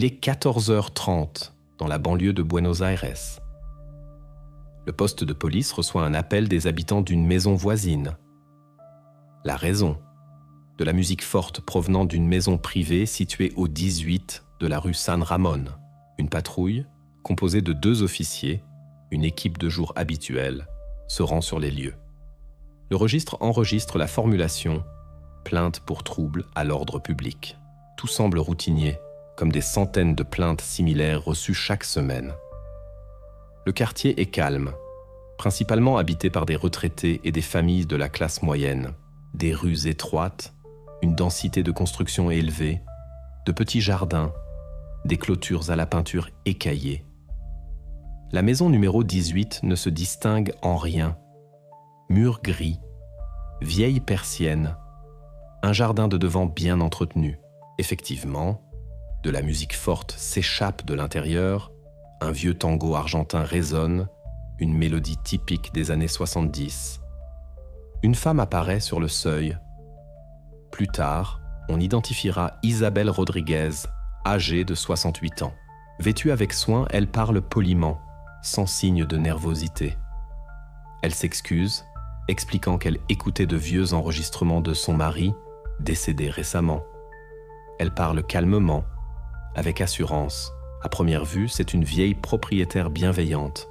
Il est 14h30 dans la banlieue de Buenos Aires. Le poste de police reçoit un appel des habitants d'une maison voisine. La raison: de la musique forte provenant d'une maison privée située au 18 de la rue San Ramón. Une patrouille, composée de 2 officiers, une équipe de jour habituelle, se rend sur les lieux. Le registre enregistre la formulation « plainte pour trouble à l'ordre public ». Tout semble routinier, comme des centaines de plaintes similaires reçues chaque semaine. Le quartier est calme, principalement habité par des retraités et des familles de la classe moyenne. Des rues étroites, une densité de construction élevée, de petits jardins, des clôtures à la peinture écaillée. La maison numéro 18 ne se distingue en rien. Murs gris, vieille persienne, un jardin de devant bien entretenu. Effectivement, de la musique forte s'échappe de l'intérieur, un vieux tango argentin résonne, une mélodie typique des années 70. Une femme apparaît sur le seuil. Plus tard, on identifiera Isabelle Rodriguez, âgée de 68 ans. Vêtue avec soin, elle parle poliment, sans signe de nervosité. Elle s'excuse, expliquant qu'elle écoutait de vieux enregistrements de son mari, décédé récemment. Elle parle calmement, avec assurance. À première vue, c'est une vieille propriétaire bienveillante,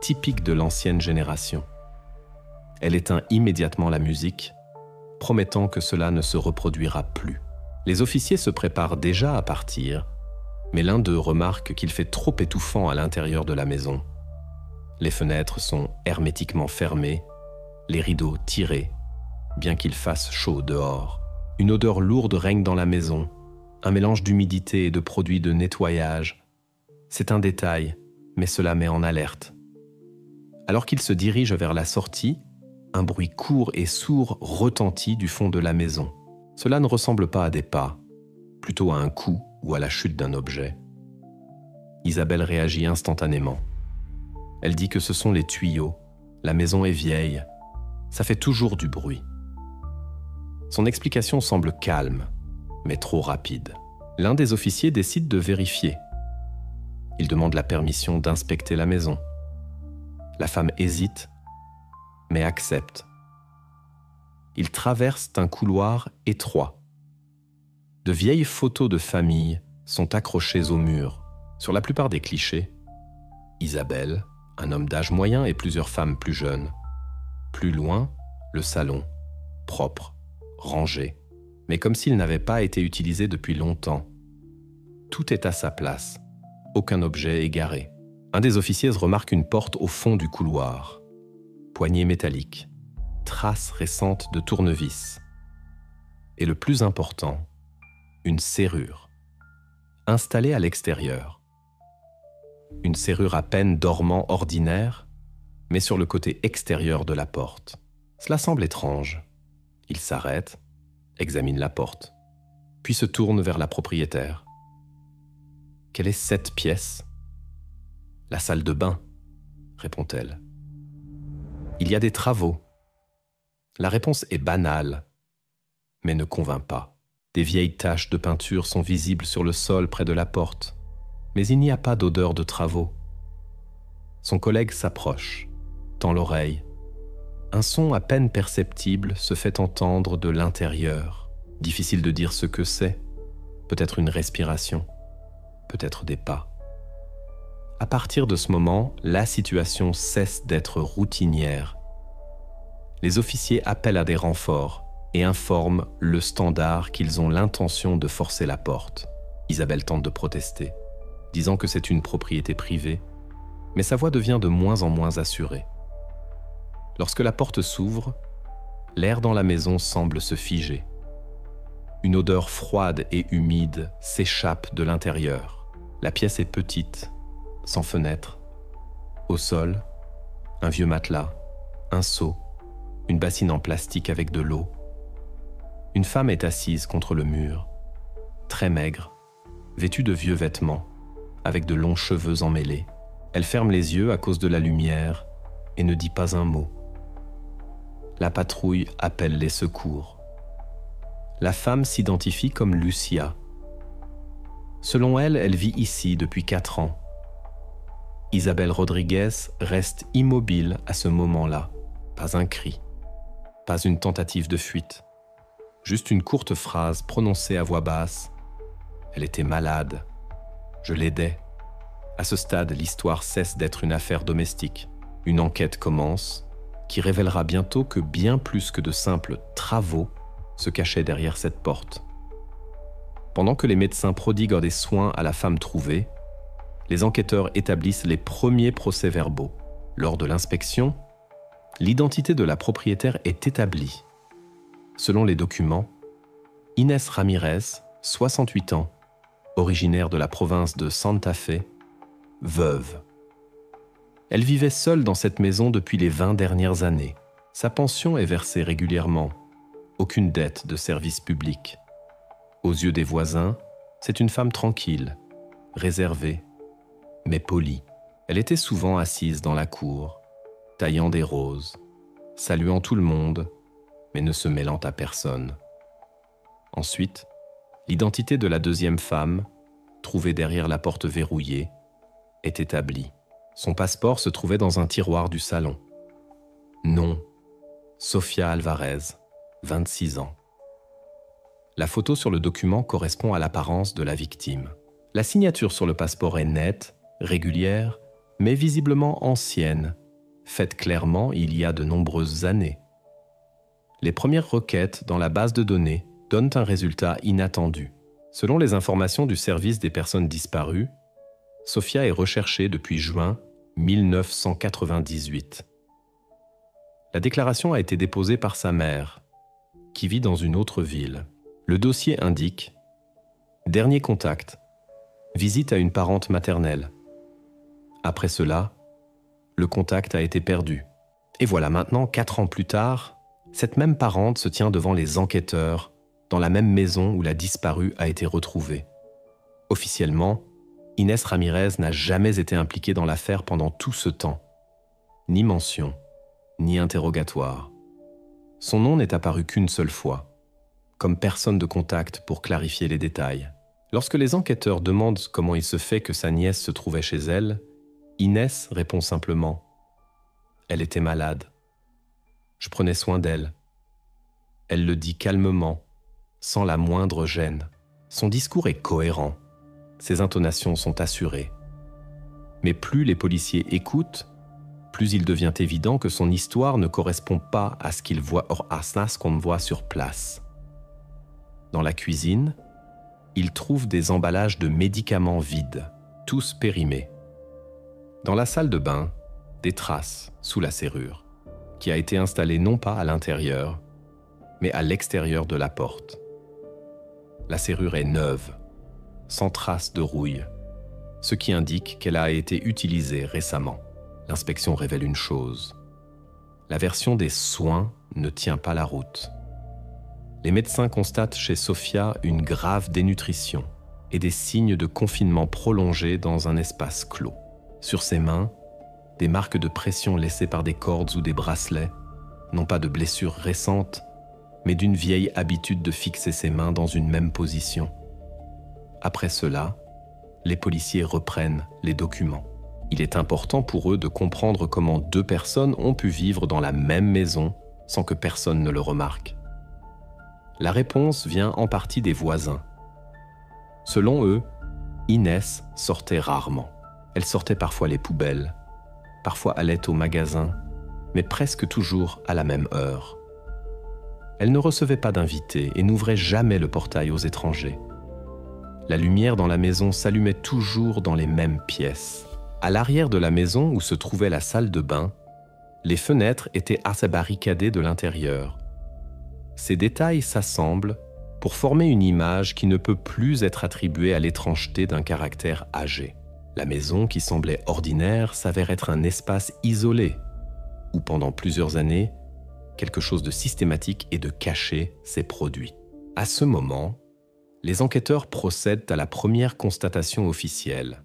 typique de l'ancienne génération. Elle éteint immédiatement la musique, promettant que cela ne se reproduira plus. Les officiers se préparent déjà à partir, mais l'un d'eux remarque qu'il fait trop étouffant à l'intérieur de la maison. Les fenêtres sont hermétiquement fermées, les rideaux tirés, bien qu'il fasse chaud dehors. Une odeur lourde règne dans la maison, un mélange d'humidité et de produits de nettoyage. C'est un détail, mais cela met en alerte. Alors qu'il se dirige vers la sortie, un bruit court et sourd retentit du fond de la maison. Cela ne ressemble pas à des pas, plutôt à un coup ou à la chute d'un objet. Isabelle réagit instantanément. Elle dit que ce sont les tuyaux. La maison est vieille. Ça fait toujours du bruit. Son explication semble calme, mais trop rapide. L'un des officiers décide de vérifier. Il demande la permission d'inspecter la maison. La femme hésite, mais accepte. Ils traversent un couloir étroit. De vieilles photos de famille sont accrochées au mur. Sur la plupart des clichés, Isabelle, un homme d'âge moyen et plusieurs femmes plus jeunes. Plus loin, le salon, propre, rangé, mais comme s'il n'avait pas été utilisé depuis longtemps. Tout est à sa place, aucun objet égaré. Un des officiers remarque une porte au fond du couloir. Poignée métallique, traces récentes de tournevis. Et le plus important, une serrure, installée à l'extérieur. Une serrure à peine dormant ordinaire, mais sur le côté extérieur de la porte. Cela semble étrange. Il s'arrête, examine la porte, puis se tourne vers la propriétaire. Quelle est cette pièce ? La salle de bain, répond-elle. Il y a des travaux. La réponse est banale, mais ne convainc pas. Des vieilles taches de peinture sont visibles sur le sol près de la porte, mais il n'y a pas d'odeur de travaux. Son collègue s'approche, tend l'oreille. Un son à peine perceptible se fait entendre de l'intérieur. Difficile de dire ce que c'est. Peut-être une respiration, peut-être des pas. À partir de ce moment, la situation cesse d'être routinière. Les officiers appellent à des renforts et informent le standard qu'ils ont l'intention de forcer la porte. Isabelle tente de protester, disant que c'est une propriété privée, mais sa voix devient de moins en moins assurée. Lorsque la porte s'ouvre, l'air dans la maison semble se figer. Une odeur froide et humide s'échappe de l'intérieur. La pièce est petite, sans fenêtre. Au sol, un vieux matelas, un seau, une bassine en plastique avec de l'eau. Une femme est assise contre le mur, très maigre, vêtue de vieux vêtements, avec de longs cheveux emmêlés. Elle ferme les yeux à cause de la lumière et ne dit pas un mot. La patrouille appelle les secours. La femme s'identifie comme Lucia. Selon elle, elle vit ici depuis 4 ans. Isabelle Rodriguez reste immobile à ce moment-là. Pas un cri, pas une tentative de fuite. Juste une courte phrase prononcée à voix basse. Elle était malade. Je l'aidais. À ce stade, l'histoire cesse d'être une affaire domestique. Une enquête commence, qui révélera bientôt que bien plus que de simples travaux se cachaient derrière cette porte. Pendant que les médecins prodiguent des soins à la femme trouvée, les enquêteurs établissent les premiers procès-verbaux. Lors de l'inspection, l'identité de la propriétaire est établie. Selon les documents, Inés Ramirez, 68 ans, originaire de la province de Santa Fe, veuve. Elle vivait seule dans cette maison depuis les 20 dernières années. Sa pension est versée régulièrement. Aucune dette de service public. Aux yeux des voisins, c'est une femme tranquille, réservée, mais polie. Elle était souvent assise dans la cour, taillant des roses, saluant tout le monde, mais ne se mêlant à personne. Ensuite, l'identité de la deuxième femme, trouvée derrière la porte verrouillée, est établie. Son passeport se trouvait dans un tiroir du salon. Nom, Sofia Alvarez, 26 ans. La photo sur le document correspond à l'apparence de la victime. La signature sur le passeport est nette, régulière, mais visiblement ancienne, faite clairement il y a de nombreuses années. Les premières requêtes dans la base de données donnent un résultat inattendu. Selon les informations du service des personnes disparues, Sofia est recherchée depuis juin 1998. La déclaration a été déposée par sa mère, qui vit dans une autre ville. Le dossier indique « Dernier contact, visite à une parente maternelle. Après cela, le contact a été perdu. Et voilà maintenant, 4 ans plus tard, cette même parente se tient devant les enquêteurs dans la même maison où la disparue a été retrouvée. Officiellement, Inés Ramirez n'a jamais été impliquée dans l'affaire pendant tout ce temps. Ni mention, ni interrogatoire. Son nom n'est apparu qu'une seule fois, comme personne de contact pour clarifier les détails. Lorsque les enquêteurs demandent comment il se fait que sa nièce se trouvait chez elle, Inés répond simplement « Elle était malade. Je prenais soin d'elle. » Elle le dit calmement, sans la moindre gêne. Son discours est cohérent. Ses intonations sont assurées. Mais plus les policiers écoutent, plus il devient évident que son histoire ne correspond pas à ce qu'ils voient, à ce qu'on voit sur place. Dans la cuisine, ils trouvent des emballages de médicaments vides, tous périmés. Dans la salle de bain, des traces sous la serrure, qui a été installée non pas à l'intérieur, mais à l'extérieur de la porte. La serrure est neuve, sans trace de rouille, ce qui indique qu'elle a été utilisée récemment. L'inspection révèle une chose. La version des soins ne tient pas la route. Les médecins constatent chez Sofia une grave dénutrition et des signes de confinement prolongé dans un espace clos. Sur ses mains, des marques de pression laissées par des cordes ou des bracelets, non pas de blessures récentes, mais d'une vieille habitude de fixer ses mains dans une même position. Après cela, les policiers reprennent les documents. Il est important pour eux de comprendre comment 2 personnes ont pu vivre dans la même maison sans que personne ne le remarque. La réponse vient en partie des voisins. Selon eux, Inés sortait rarement. Elle sortait parfois les poubelles, parfois allait au magasin, mais presque toujours à la même heure. Elle ne recevait pas d'invités et n'ouvrait jamais le portail aux étrangers. La lumière dans la maison s'allumait toujours dans les mêmes pièces. À l'arrière de la maison où se trouvait la salle de bain, les fenêtres étaient assez barricadées de l'intérieur. Ces détails s'assemblent pour former une image qui ne peut plus être attribuée à l'étrangeté d'un caractère âgé. La maison, qui semblait ordinaire, s'avère être un espace isolé, où pendant plusieurs années, quelque chose de systématique et de caché s'est produit. À ce moment, les enquêteurs procèdent à la première constatation officielle.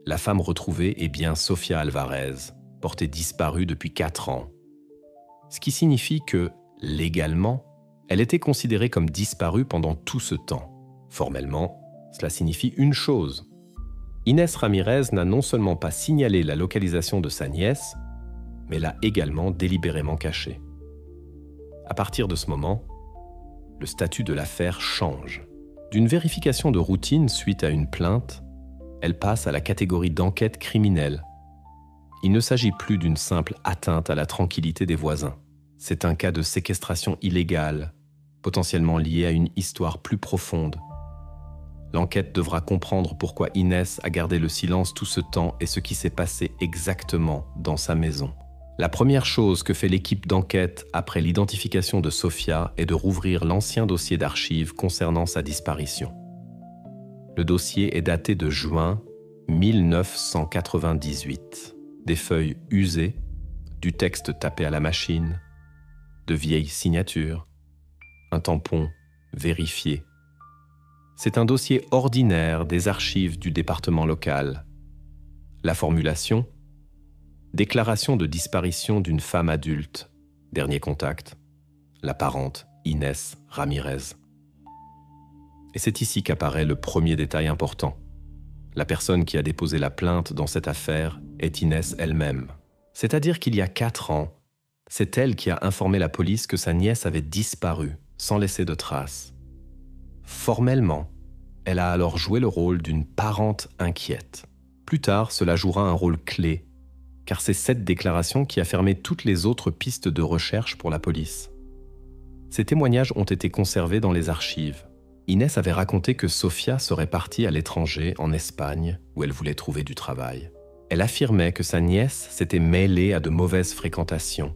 La femme retrouvée est bien Sofia Alvarez, portée disparue depuis 4 ans. Ce qui signifie que, légalement, elle était considérée comme disparue pendant tout ce temps. Formellement, Cela signifie une chose. Inès Ramirez n'a non seulement pas signalé la localisation de sa nièce, mais l'a également délibérément cachée. À partir de ce moment, le statut de l'affaire change. D'une vérification de routine suite à une plainte, elle passe à la catégorie d'enquête criminelle. Il ne s'agit plus d'une simple atteinte à la tranquillité des voisins. C'est un cas de séquestration illégale, potentiellement lié à une histoire plus profonde. L'enquête devra comprendre pourquoi Inès a gardé le silence tout ce temps et ce qui s'est passé exactement dans sa maison. La première chose que fait l'équipe d'enquête après l'identification de Sofia est de rouvrir l'ancien dossier d'archives concernant sa disparition. Le dossier est daté de juin 1998. Des feuilles usées, du texte tapé à la machine, de vieilles signatures, un tampon vérifié. C'est un dossier ordinaire des archives du département local. La formulation : déclaration de disparition d'une femme adulte. Dernier contact, la parente Inès Ramirez. Et c'est ici qu'apparaît le premier détail important. La personne qui a déposé la plainte dans cette affaire est Inès elle-même. C'est-à-dire qu'il y a 4 ans, c'est elle qui a informé la police que sa nièce avait disparu, sans laisser de traces. Formellement, elle a alors joué le rôle d'une parente inquiète. Plus tard, cela jouera un rôle clé, car c'est cette déclaration qui a fermé toutes les autres pistes de recherche pour la police. Ces témoignages ont été conservés dans les archives. Inès avait raconté que Sofia serait partie à l'étranger, en Espagne, où elle voulait trouver du travail. Elle affirmait que sa nièce s'était mêlée à de mauvaises fréquentations,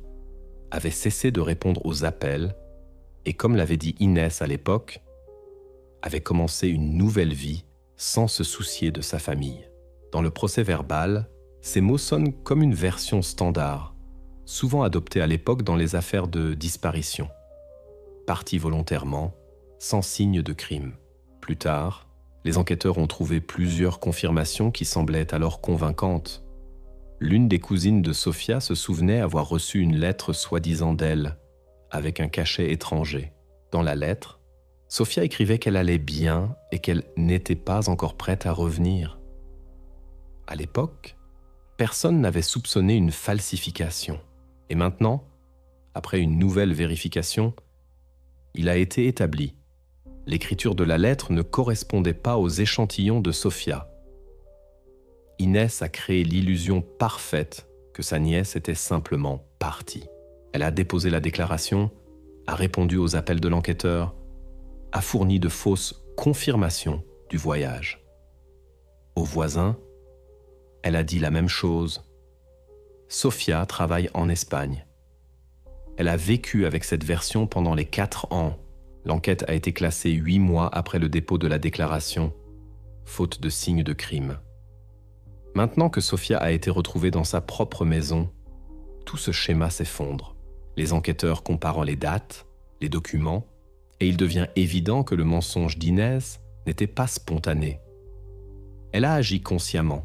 avait cessé de répondre aux appels et, comme l'avait dit Inès à l'époque, avait commencé une nouvelle vie sans se soucier de sa famille. Dans le procès-verbal, ces mots sonnent comme une version standard, souvent adoptée à l'époque dans les affaires de disparition. Partie volontairement, sans signe de crime. Plus tard, les enquêteurs ont trouvé plusieurs confirmations qui semblaient alors convaincantes. L'une des cousines de Sofia se souvenait avoir reçu une lettre soi-disant d'elle, avec un cachet étranger. Dans la lettre, Sofia écrivait qu'elle allait bien et qu'elle n'était pas encore prête à revenir. À l'époque, personne n'avait soupçonné une falsification. Et maintenant, après une nouvelle vérification, il a été établi. L'écriture de la lettre ne correspondait pas aux échantillons de Sofia. Inès a créé l'illusion parfaite que sa nièce était simplement partie. Elle a déposé la déclaration, a répondu aux appels de l'enquêteur, a fourni de fausses confirmations du voyage. Aux voisins, elle a dit la même chose. Sofia travaille en Espagne. Elle a vécu avec cette version pendant les 4 ans. L'enquête a été classée 8 mois après le dépôt de la déclaration, faute de signes de crime. Maintenant que Sofia a été retrouvée dans sa propre maison, tout ce schéma s'effondre. Les enquêteurs comparant les dates, les documents, et il devient évident que le mensonge d'Inès n'était pas spontané. Elle a agi consciemment,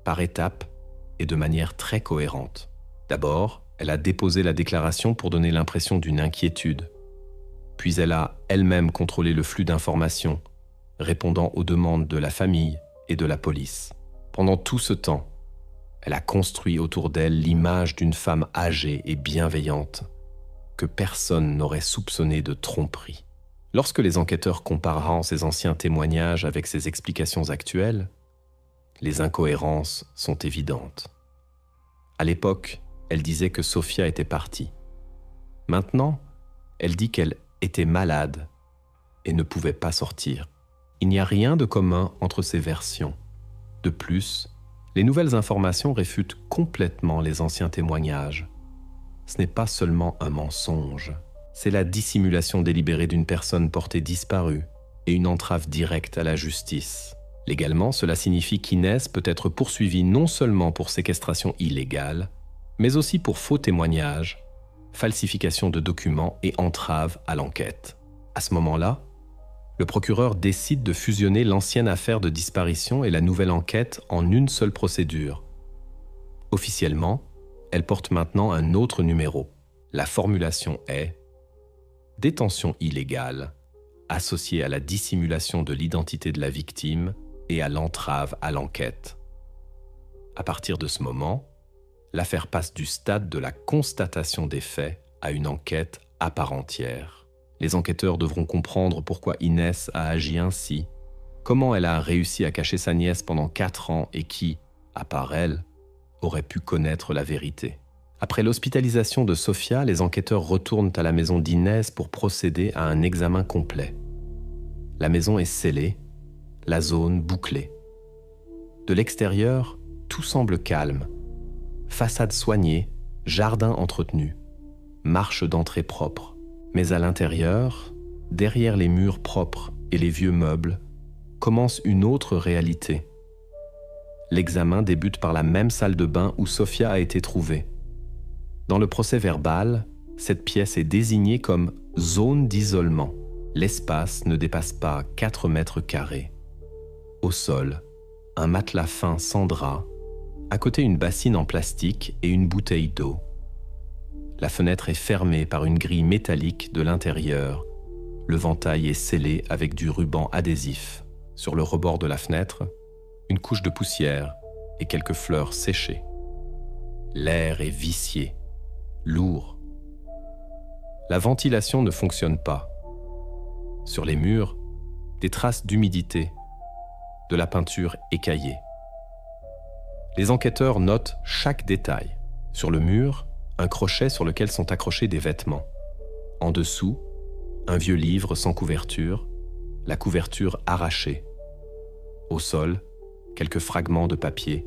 par étapes et de manière très cohérente. D'abord, elle a déposé la déclaration pour donner l'impression d'une inquiétude. Puis elle a elle-même contrôlé le flux d'informations, répondant aux demandes de la famille et de la police. Pendant tout ce temps, elle a construit autour d'elle l'image d'une femme âgée et bienveillante que personne n'aurait soupçonné de tromperie. Lorsque les enquêteurs compareront ces anciens témoignages avec ses explications actuelles, les incohérences sont évidentes. À l'époque, elle disait que Sofia était partie. Maintenant, elle dit qu'elle était malade et ne pouvait pas sortir. Il n'y a rien de commun entre ces versions. De plus, les nouvelles informations réfutent complètement les anciens témoignages. Ce n'est pas seulement un mensonge, c'est la dissimulation délibérée d'une personne portée disparue et une entrave directe à la justice. Légalement, cela signifie qu'Inès peut être poursuivie non seulement pour séquestration illégale, mais aussi pour faux témoignages, falsification de documents et entrave à l'enquête. À ce moment-là, le procureur décide de fusionner l'ancienne affaire de disparition et la nouvelle enquête en une seule procédure. Officiellement, elle porte maintenant un autre numéro. La formulation est « détention illégale, associé à la dissimulation de l'identité de la victime et à l'entrave à l'enquête. À partir de ce moment, l'affaire passe du stade de la constatation des faits à une enquête à part entière. Les enquêteurs devront comprendre pourquoi Inès a agi ainsi, comment elle a réussi à cacher sa nièce pendant 4 ans et qui, à part elle, aurait pu connaître la vérité. Après l'hospitalisation de Sofia, les enquêteurs retournent à la maison d'Inès pour procéder à un examen complet. La maison est scellée, la zone bouclée. De l'extérieur, tout semble calme. Façade soignée, jardin entretenu, marche d'entrée propre. Mais à l'intérieur, derrière les murs propres et les vieux meubles, commence une autre réalité. L'examen débute par la même salle de bain où Sofia a été trouvée. Dans le procès-verbal, cette pièce est désignée comme zone d'isolement. L'espace ne dépasse pas 4 mètres carrés. Au sol, un matelas fin sans drap, à côté une bassine en plastique et une bouteille d'eau. La fenêtre est fermée par une grille métallique de l'intérieur. Le ventail est scellé avec du ruban adhésif. Sur le rebord de la fenêtre, une couche de poussière et quelques fleurs séchées. L'air est vicié, lourd. La ventilation ne fonctionne pas. Sur les murs, des traces d'humidité, de la peinture écaillée. Les enquêteurs notent chaque détail. Sur le mur, un crochet sur lequel sont accrochés des vêtements. En dessous, un vieux livre sans couverture, la couverture arrachée. Au sol, quelques fragments de papier,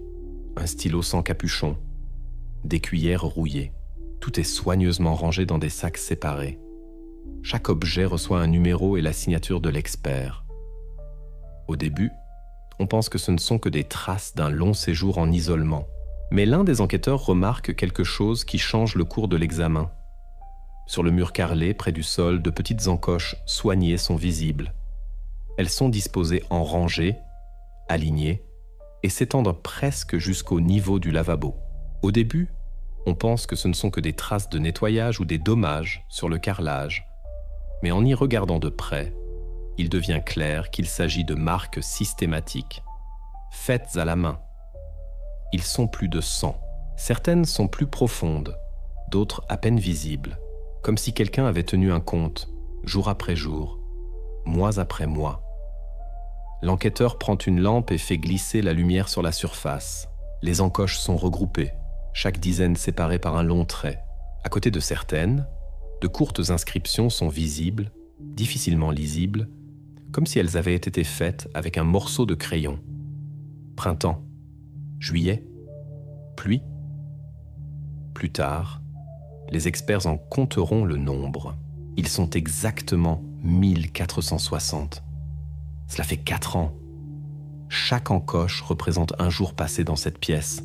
un stylo sans capuchon, des cuillères rouillées. Tout est soigneusement rangé dans des sacs séparés. Chaque objet reçoit un numéro et la signature de l'expert. Au début, on pense que ce ne sont que des traces d'un long séjour en isolement. Mais l'un des enquêteurs remarque quelque chose qui change le cours de l'examen. Sur le mur carrelé, près du sol, de petites encoches soignées sont visibles. Elles sont disposées en rangées, alignées, et s'étendent presque jusqu'au niveau du lavabo. Au début, on pense que ce ne sont que des traces de nettoyage ou des dommages sur le carrelage. Mais en y regardant de près, il devient clair qu'il s'agit de marques systématiques, faites à la main. Ils sont plus de 100. Certaines sont plus profondes, d'autres à peine visibles, comme si quelqu'un avait tenu un compte, jour après jour, mois après mois. L'enquêteur prend une lampe et fait glisser la lumière sur la surface. Les encoches sont regroupées, chaque dizaine séparée par un long trait. À côté de certaines, de courtes inscriptions sont visibles, difficilement lisibles, comme si elles avaient été faites avec un morceau de crayon. Printemps, juillet, pluie. Plus tard, les experts en compteront le nombre. Ils sont exactement 1460. Cela fait 4 ans. Chaque encoche représente un jour passé dans cette pièce.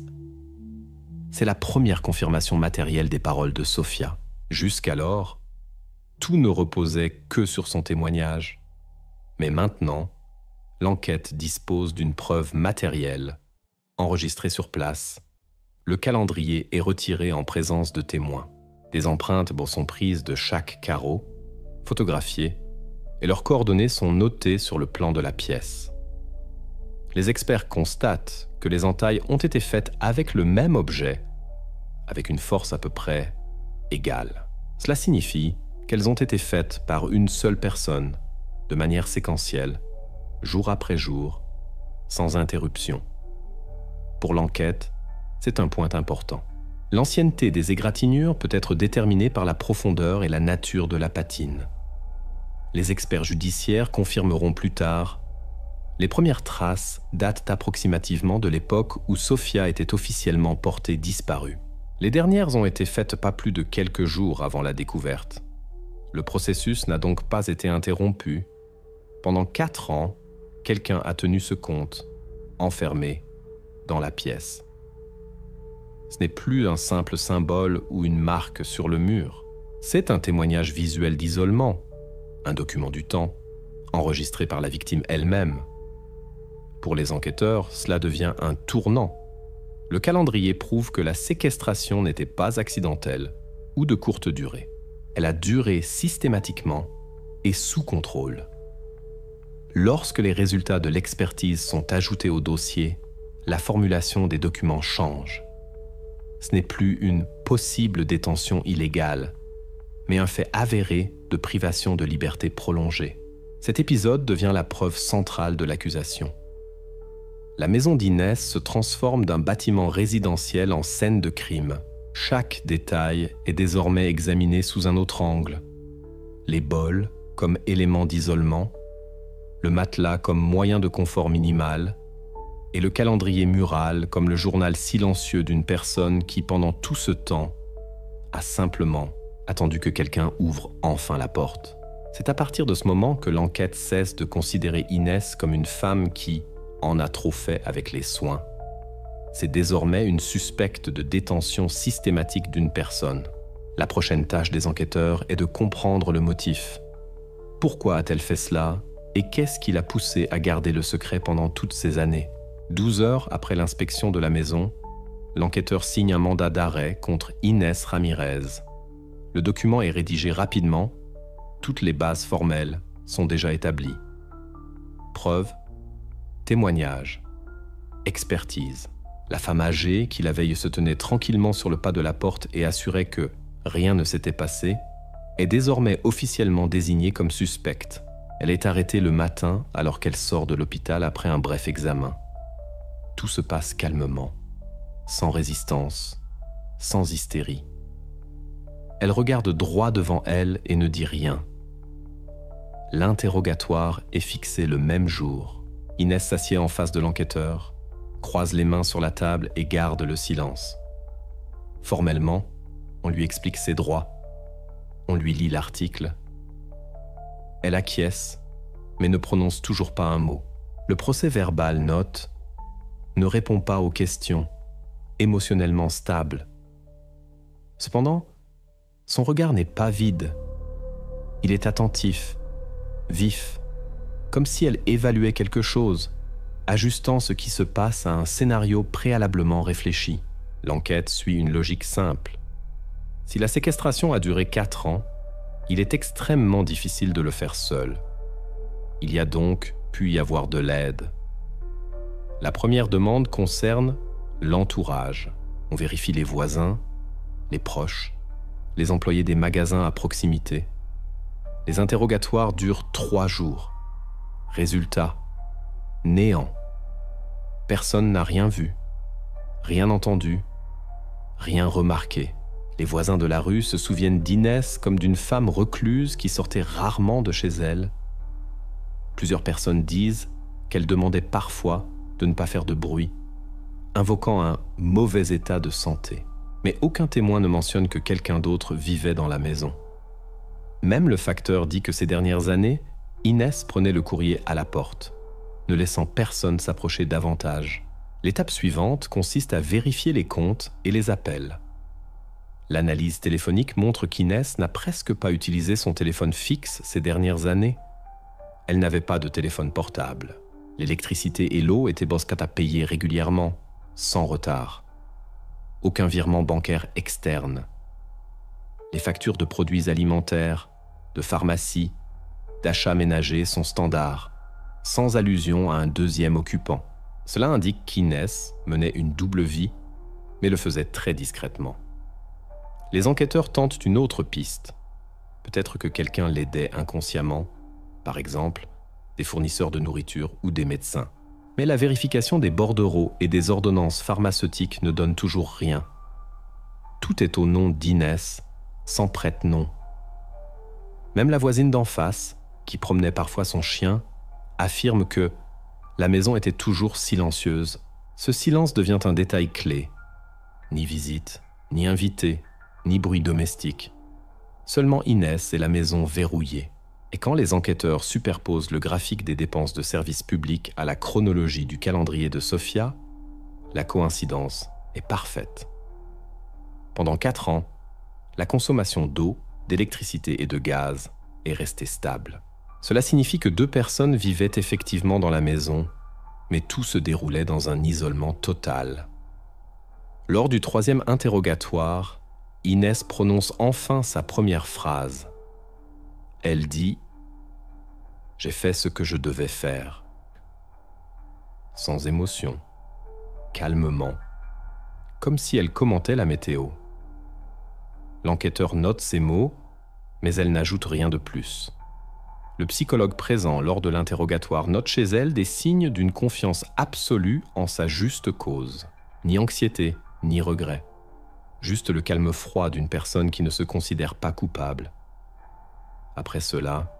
C'est la première confirmation matérielle des paroles de Sofia. Jusqu'alors, tout ne reposait que sur son témoignage. Mais maintenant, l'enquête dispose d'une preuve matérielle, enregistrée sur place. Le calendrier est retiré en présence de témoins. Des empreintes sont prises de chaque carreau, photographiées, et leurs coordonnées sont notées sur le plan de la pièce. Les experts constatent que les entailles ont été faites avec le même objet, avec une force à peu près égale. Cela signifie qu'elles ont été faites par une seule personne, de manière séquentielle, jour après jour, sans interruption. Pour l'enquête, c'est un point important. L'ancienneté des égratignures peut être déterminée par la profondeur et la nature de la patine. Les experts judiciaires confirmeront plus tard. Les premières traces datent approximativement de l'époque où Sofia était officiellement portée disparue. Les dernières ont été faites pas plus de quelques jours avant la découverte. Le processus n'a donc pas été interrompu. Pendant 4 ans, quelqu'un a tenu ce compte, enfermé dans la pièce. Ce n'est plus un simple symbole ou une marque sur le mur. C'est un témoignage visuel d'isolement, un document du temps, enregistré par la victime elle-même. Pour les enquêteurs, cela devient un tournant. Le calendrier prouve que la séquestration n'était pas accidentelle ou de courte durée. Elle a duré systématiquement et sous contrôle. Lorsque les résultats de l'expertise sont ajoutés au dossier, la formulation des documents change. Ce n'est plus une possible détention illégale, mais un fait avéré de privation de liberté prolongée. Cet épisode devient la preuve centrale de l'accusation. La maison d'Inès se transforme d'un bâtiment résidentiel en scène de crime. Chaque détail est désormais examiné sous un autre angle. Les bols comme élément d'isolement, le matelas comme moyen de confort minimal, et le calendrier mural comme le journal silencieux d'une personne qui, pendant tout ce temps, a simplement attendu que quelqu'un ouvre enfin la porte. C'est à partir de ce moment que l'enquête cesse de considérer Inès comme une femme qui en a trop fait avec les soins. C'est désormais une suspecte de détention systématique d'une personne. La prochaine tâche des enquêteurs est de comprendre le motif. Pourquoi a-t-elle fait cela et qu'est-ce qui l'a poussée à garder le secret pendant toutes ces années ? 12 heures après l'inspection de la maison, l'enquêteur signe un mandat d'arrêt contre Inès Ramirez. Le document est rédigé rapidement, toutes les bases formelles sont déjà établies. Preuves, témoignages, expertise. La femme âgée, qui la veille se tenait tranquillement sur le pas de la porte et assurait que rien ne s'était passé, est désormais officiellement désignée comme suspecte. Elle est arrêtée le matin alors qu'elle sort de l'hôpital après un bref examen. Tout se passe calmement, sans résistance, sans hystérie. Elle regarde droit devant elle et ne dit rien. L'interrogatoire est fixé le même jour. Inès s'assied en face de l'enquêteur, croise les mains sur la table et garde le silence. Formellement, on lui explique ses droits. On lui lit l'article. Elle acquiesce, mais ne prononce toujours pas un mot. Le procès-verbal note « ne répond pas aux questions, émotionnellement stable ». Cependant, son regard n'est pas vide. Il est attentif, vif, comme si elle évaluait quelque chose, ajustant ce qui se passe à un scénario préalablement réfléchi. L'enquête suit une logique simple. Si la séquestration a duré 4 ans, il est extrêmement difficile de le faire seul. Il y a donc pu y avoir de l'aide. La première demande concerne l'entourage. On vérifie les voisins, les proches, les employés des magasins à proximité. Les interrogatoires durent 3 jours. Résultat, néant. Personne n'a rien vu, rien entendu, rien remarqué. Les voisins de la rue se souviennent d'Inès comme d'une femme recluse qui sortait rarement de chez elle. Plusieurs personnes disent qu'elle demandait parfois de ne pas faire de bruit, invoquant un mauvais état de santé. Mais aucun témoin ne mentionne que quelqu'un d'autre vivait dans la maison. Même le facteur dit que ces dernières années, Inès prenait le courrier à la porte, ne laissant personne s'approcher davantage. L'étape suivante consiste à vérifier les comptes et les appels. L'analyse téléphonique montre qu'Inès n'a presque pas utilisé son téléphone fixe ces dernières années. Elle n'avait pas de téléphone portable. L'électricité et l'eau étaient bosquettes à payer régulièrement, sans retard. Aucun virement bancaire externe. Les factures de produits alimentaires, de pharmacie, d'achats ménagers sont standards, sans allusion à un deuxième occupant. Cela indique qu'Inès menait une double vie, mais le faisait très discrètement. Les enquêteurs tentent une autre piste. Peut-être que quelqu'un l'aidait inconsciemment, par exemple, des fournisseurs de nourriture ou des médecins. Mais la vérification des bordereaux et des ordonnances pharmaceutiques ne donne toujours rien. Tout est au nom d'Inès, sans prête-nom. Même la voisine d'en face, qui promenait parfois son chien, affirme que la maison était toujours silencieuse. Ce silence devient un détail clé. Ni visite, ni invité, ni bruit domestique. Seulement Inès et la maison verrouillée. Et quand les enquêteurs superposent le graphique des dépenses de services publics à la chronologie du calendrier de Sofia, la coïncidence est parfaite. Pendant 4 ans, la consommation d'eau, d'électricité et de gaz est restée stable. Cela signifie que 2 personnes vivaient effectivement dans la maison, mais tout se déroulait dans un isolement total. Lors du 3e interrogatoire, Inès prononce enfin sa première phrase. Elle dit J'ai fait ce que je devais faire. Sans émotion, calmement, comme si elle commentait la météo. L'enquêteur note ces mots, mais elle n'ajoute rien de plus. Le psychologue présent lors de l'interrogatoire note chez elle des signes d'une confiance absolue en sa juste cause. Ni anxiété, ni regret. Juste le calme froid d'une personne qui ne se considère pas coupable. Après cela,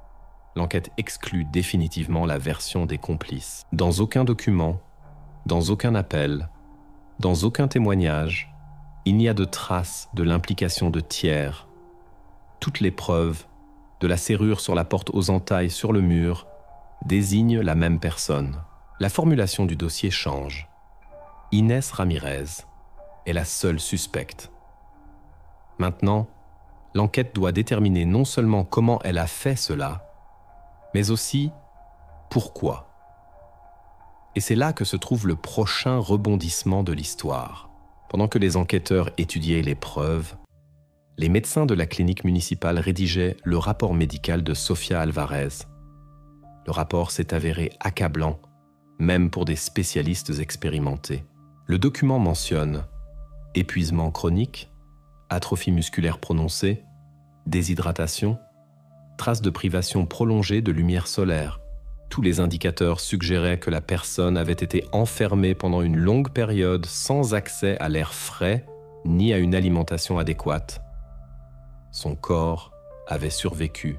l'enquête exclut définitivement la version des complices. Dans aucun document, dans aucun appel, dans aucun témoignage, il n'y a de trace de l'implication de tiers. Toutes les preuves, de la serrure sur la porte aux entailles sur le mur, désignent la même personne. La formulation du dossier change. Inès Ramirez est la seule suspecte. Maintenant, l'enquête doit déterminer non seulement comment elle a fait cela, mais aussi pourquoi. Et c'est là que se trouve le prochain rebondissement de l'histoire. Pendant que les enquêteurs étudiaient les preuves, les médecins de la clinique municipale rédigeaient le rapport médical de Sofia Alvarez. Le rapport s'est avéré accablant, même pour des spécialistes expérimentés. Le document mentionne épuisement chronique, atrophie musculaire prononcée, déshydratation, traces de privation prolongée de lumière solaire. Tous les indicateurs suggéraient que la personne avait été enfermée pendant une longue période sans accès à l'air frais ni à une alimentation adéquate. Son corps avait survécu,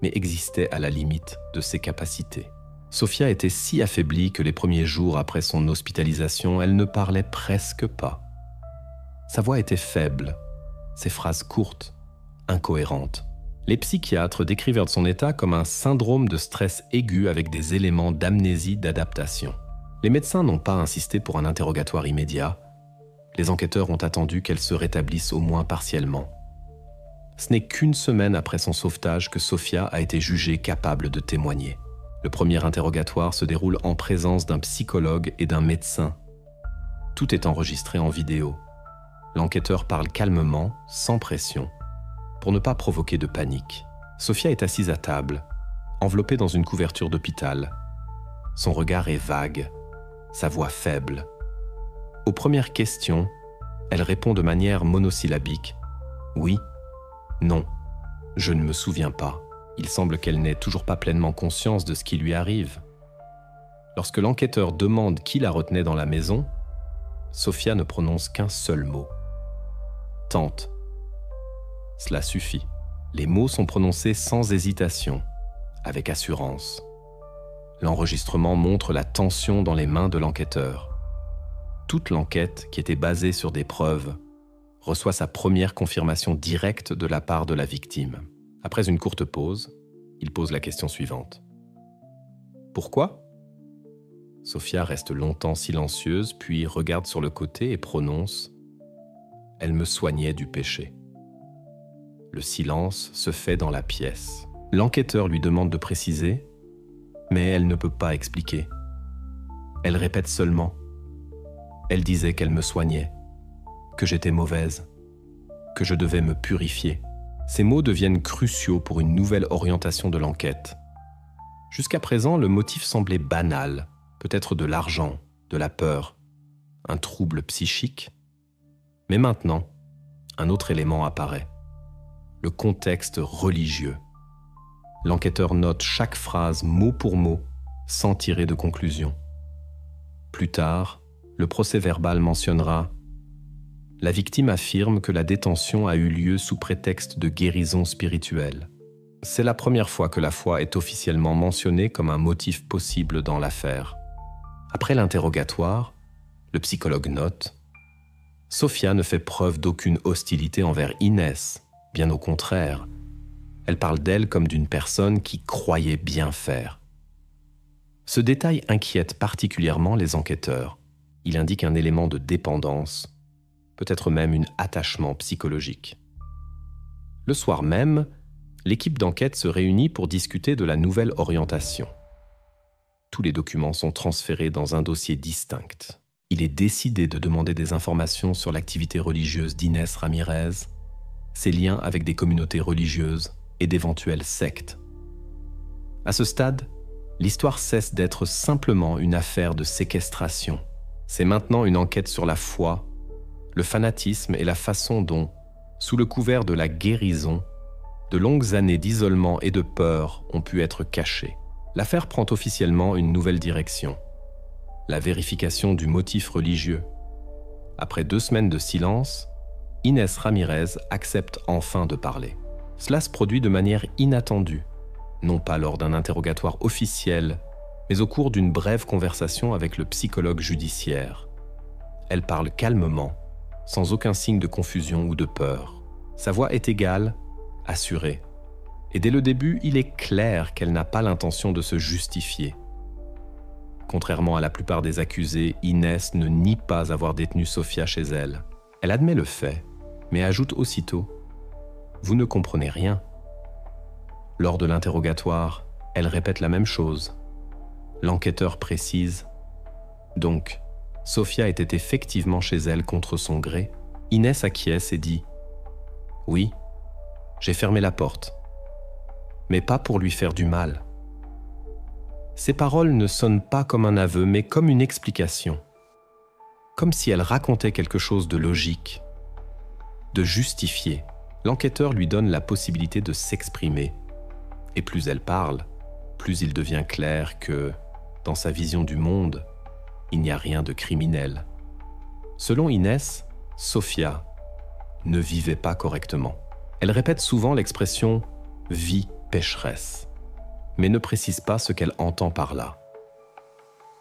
mais existait à la limite de ses capacités. Sofia était si affaiblie que les premiers jours après son hospitalisation, elle ne parlait presque pas. Sa voix était faible, ses phrases courtes, incohérentes. Les psychiatres décrivirent son état comme un syndrome de stress aigu avec des éléments d'amnésie d'adaptation. Les médecins n'ont pas insisté pour un interrogatoire immédiat. Les enquêteurs ont attendu qu'elle se rétablisse au moins partiellement. Ce n'est qu'une semaine après son sauvetage que Sofia a été jugée capable de témoigner. Le premier interrogatoire se déroule en présence d'un psychologue et d'un médecin. Tout est enregistré en vidéo. L'enquêteur parle calmement, sans pression, pour ne pas provoquer de panique. Sofia est assise à table, enveloppée dans une couverture d'hôpital. Son regard est vague, sa voix faible. Aux premières questions, elle répond de manière monosyllabique. Oui, non, je ne me souviens pas. Il semble qu'elle n'ait toujours pas pleinement conscience de ce qui lui arrive. Lorsque l'enquêteur demande qui la retenait dans la maison, Sofia ne prononce qu'un seul mot. Tante. Cela suffit. Les mots sont prononcés sans hésitation, avec assurance. L'enregistrement montre la tension dans les mains de l'enquêteur. Toute l'enquête, qui était basée sur des preuves, reçoit sa première confirmation directe de la part de la victime. Après une courte pause, il pose la question suivante. Pourquoi ? Sofia reste longtemps silencieuse, puis regarde sur le côté et prononce « Elle me soignait du péché ». Le silence se fait dans la pièce. L'enquêteur lui demande de préciser, mais elle ne peut pas expliquer. Elle répète seulement. Elle disait qu'elle me soignait, que j'étais mauvaise, que je devais me purifier. Ces mots deviennent cruciaux pour une nouvelle orientation de l'enquête. Jusqu'à présent, le motif semblait banal, peut-être de l'argent, de la peur, un trouble psychique. Mais maintenant, un autre élément apparaît. Le contexte religieux. L'enquêteur note chaque phrase mot pour mot, sans tirer de conclusion. Plus tard, le procès-verbal mentionnera « La victime affirme que la détention a eu lieu sous prétexte de guérison spirituelle. » C'est la première fois que la foi est officiellement mentionnée comme un motif possible dans l'affaire. Après l'interrogatoire, le psychologue note « Sofia ne fait preuve d'aucune hostilité envers Inès. Bien au contraire, elle parle d'elle comme d'une personne qui croyait bien faire. » Ce détail inquiète particulièrement les enquêteurs. Il indique un élément de dépendance, peut-être même un attachement psychologique. Le soir même, l'équipe d'enquête se réunit pour discuter de la nouvelle orientation. Tous les documents sont transférés dans un dossier distinct. Il est décidé de demander des informations sur l'activité religieuse d'Inès Ramirez, ses liens avec des communautés religieuses et d'éventuelles sectes. À ce stade, l'histoire cesse d'être simplement une affaire de séquestration. C'est maintenant une enquête sur la foi, le fanatisme et la façon dont, sous le couvert de la guérison, de longues années d'isolement et de peur ont pu être cachées. L'affaire prend officiellement une nouvelle direction. La vérification du motif religieux. Après 2 semaines de silence, Inès Ramirez accepte enfin de parler. Cela se produit de manière inattendue, non pas lors d'un interrogatoire officiel, mais au cours d'une brève conversation avec le psychologue judiciaire. Elle parle calmement, sans aucun signe de confusion ou de peur. Sa voix est égale, assurée. Et dès le début, il est clair qu'elle n'a pas l'intention de se justifier. Contrairement à la plupart des accusés, Inès ne nie pas avoir détenu Sofia chez elle. Elle admet le fait, mais ajoute aussitôt « Vous ne comprenez rien ». Lors de l'interrogatoire, elle répète la même chose. L'enquêteur précise « Donc, Sofia était effectivement chez elle contre son gré ». Inès acquiesce et dit « Oui, j'ai fermé la porte, mais pas pour lui faire du mal ». Ces paroles ne sonnent pas comme un aveu, mais comme une explication. Comme si elle racontait quelque chose de logique, de justifié. L'enquêteur lui donne la possibilité de s'exprimer. Et plus elle parle, plus il devient clair que, dans sa vision du monde, il n'y a rien de criminel. Selon Inès, Sofia ne vivait pas correctement. Elle répète souvent l'expression « vie pécheresse », mais ne précise pas ce qu'elle entend par là.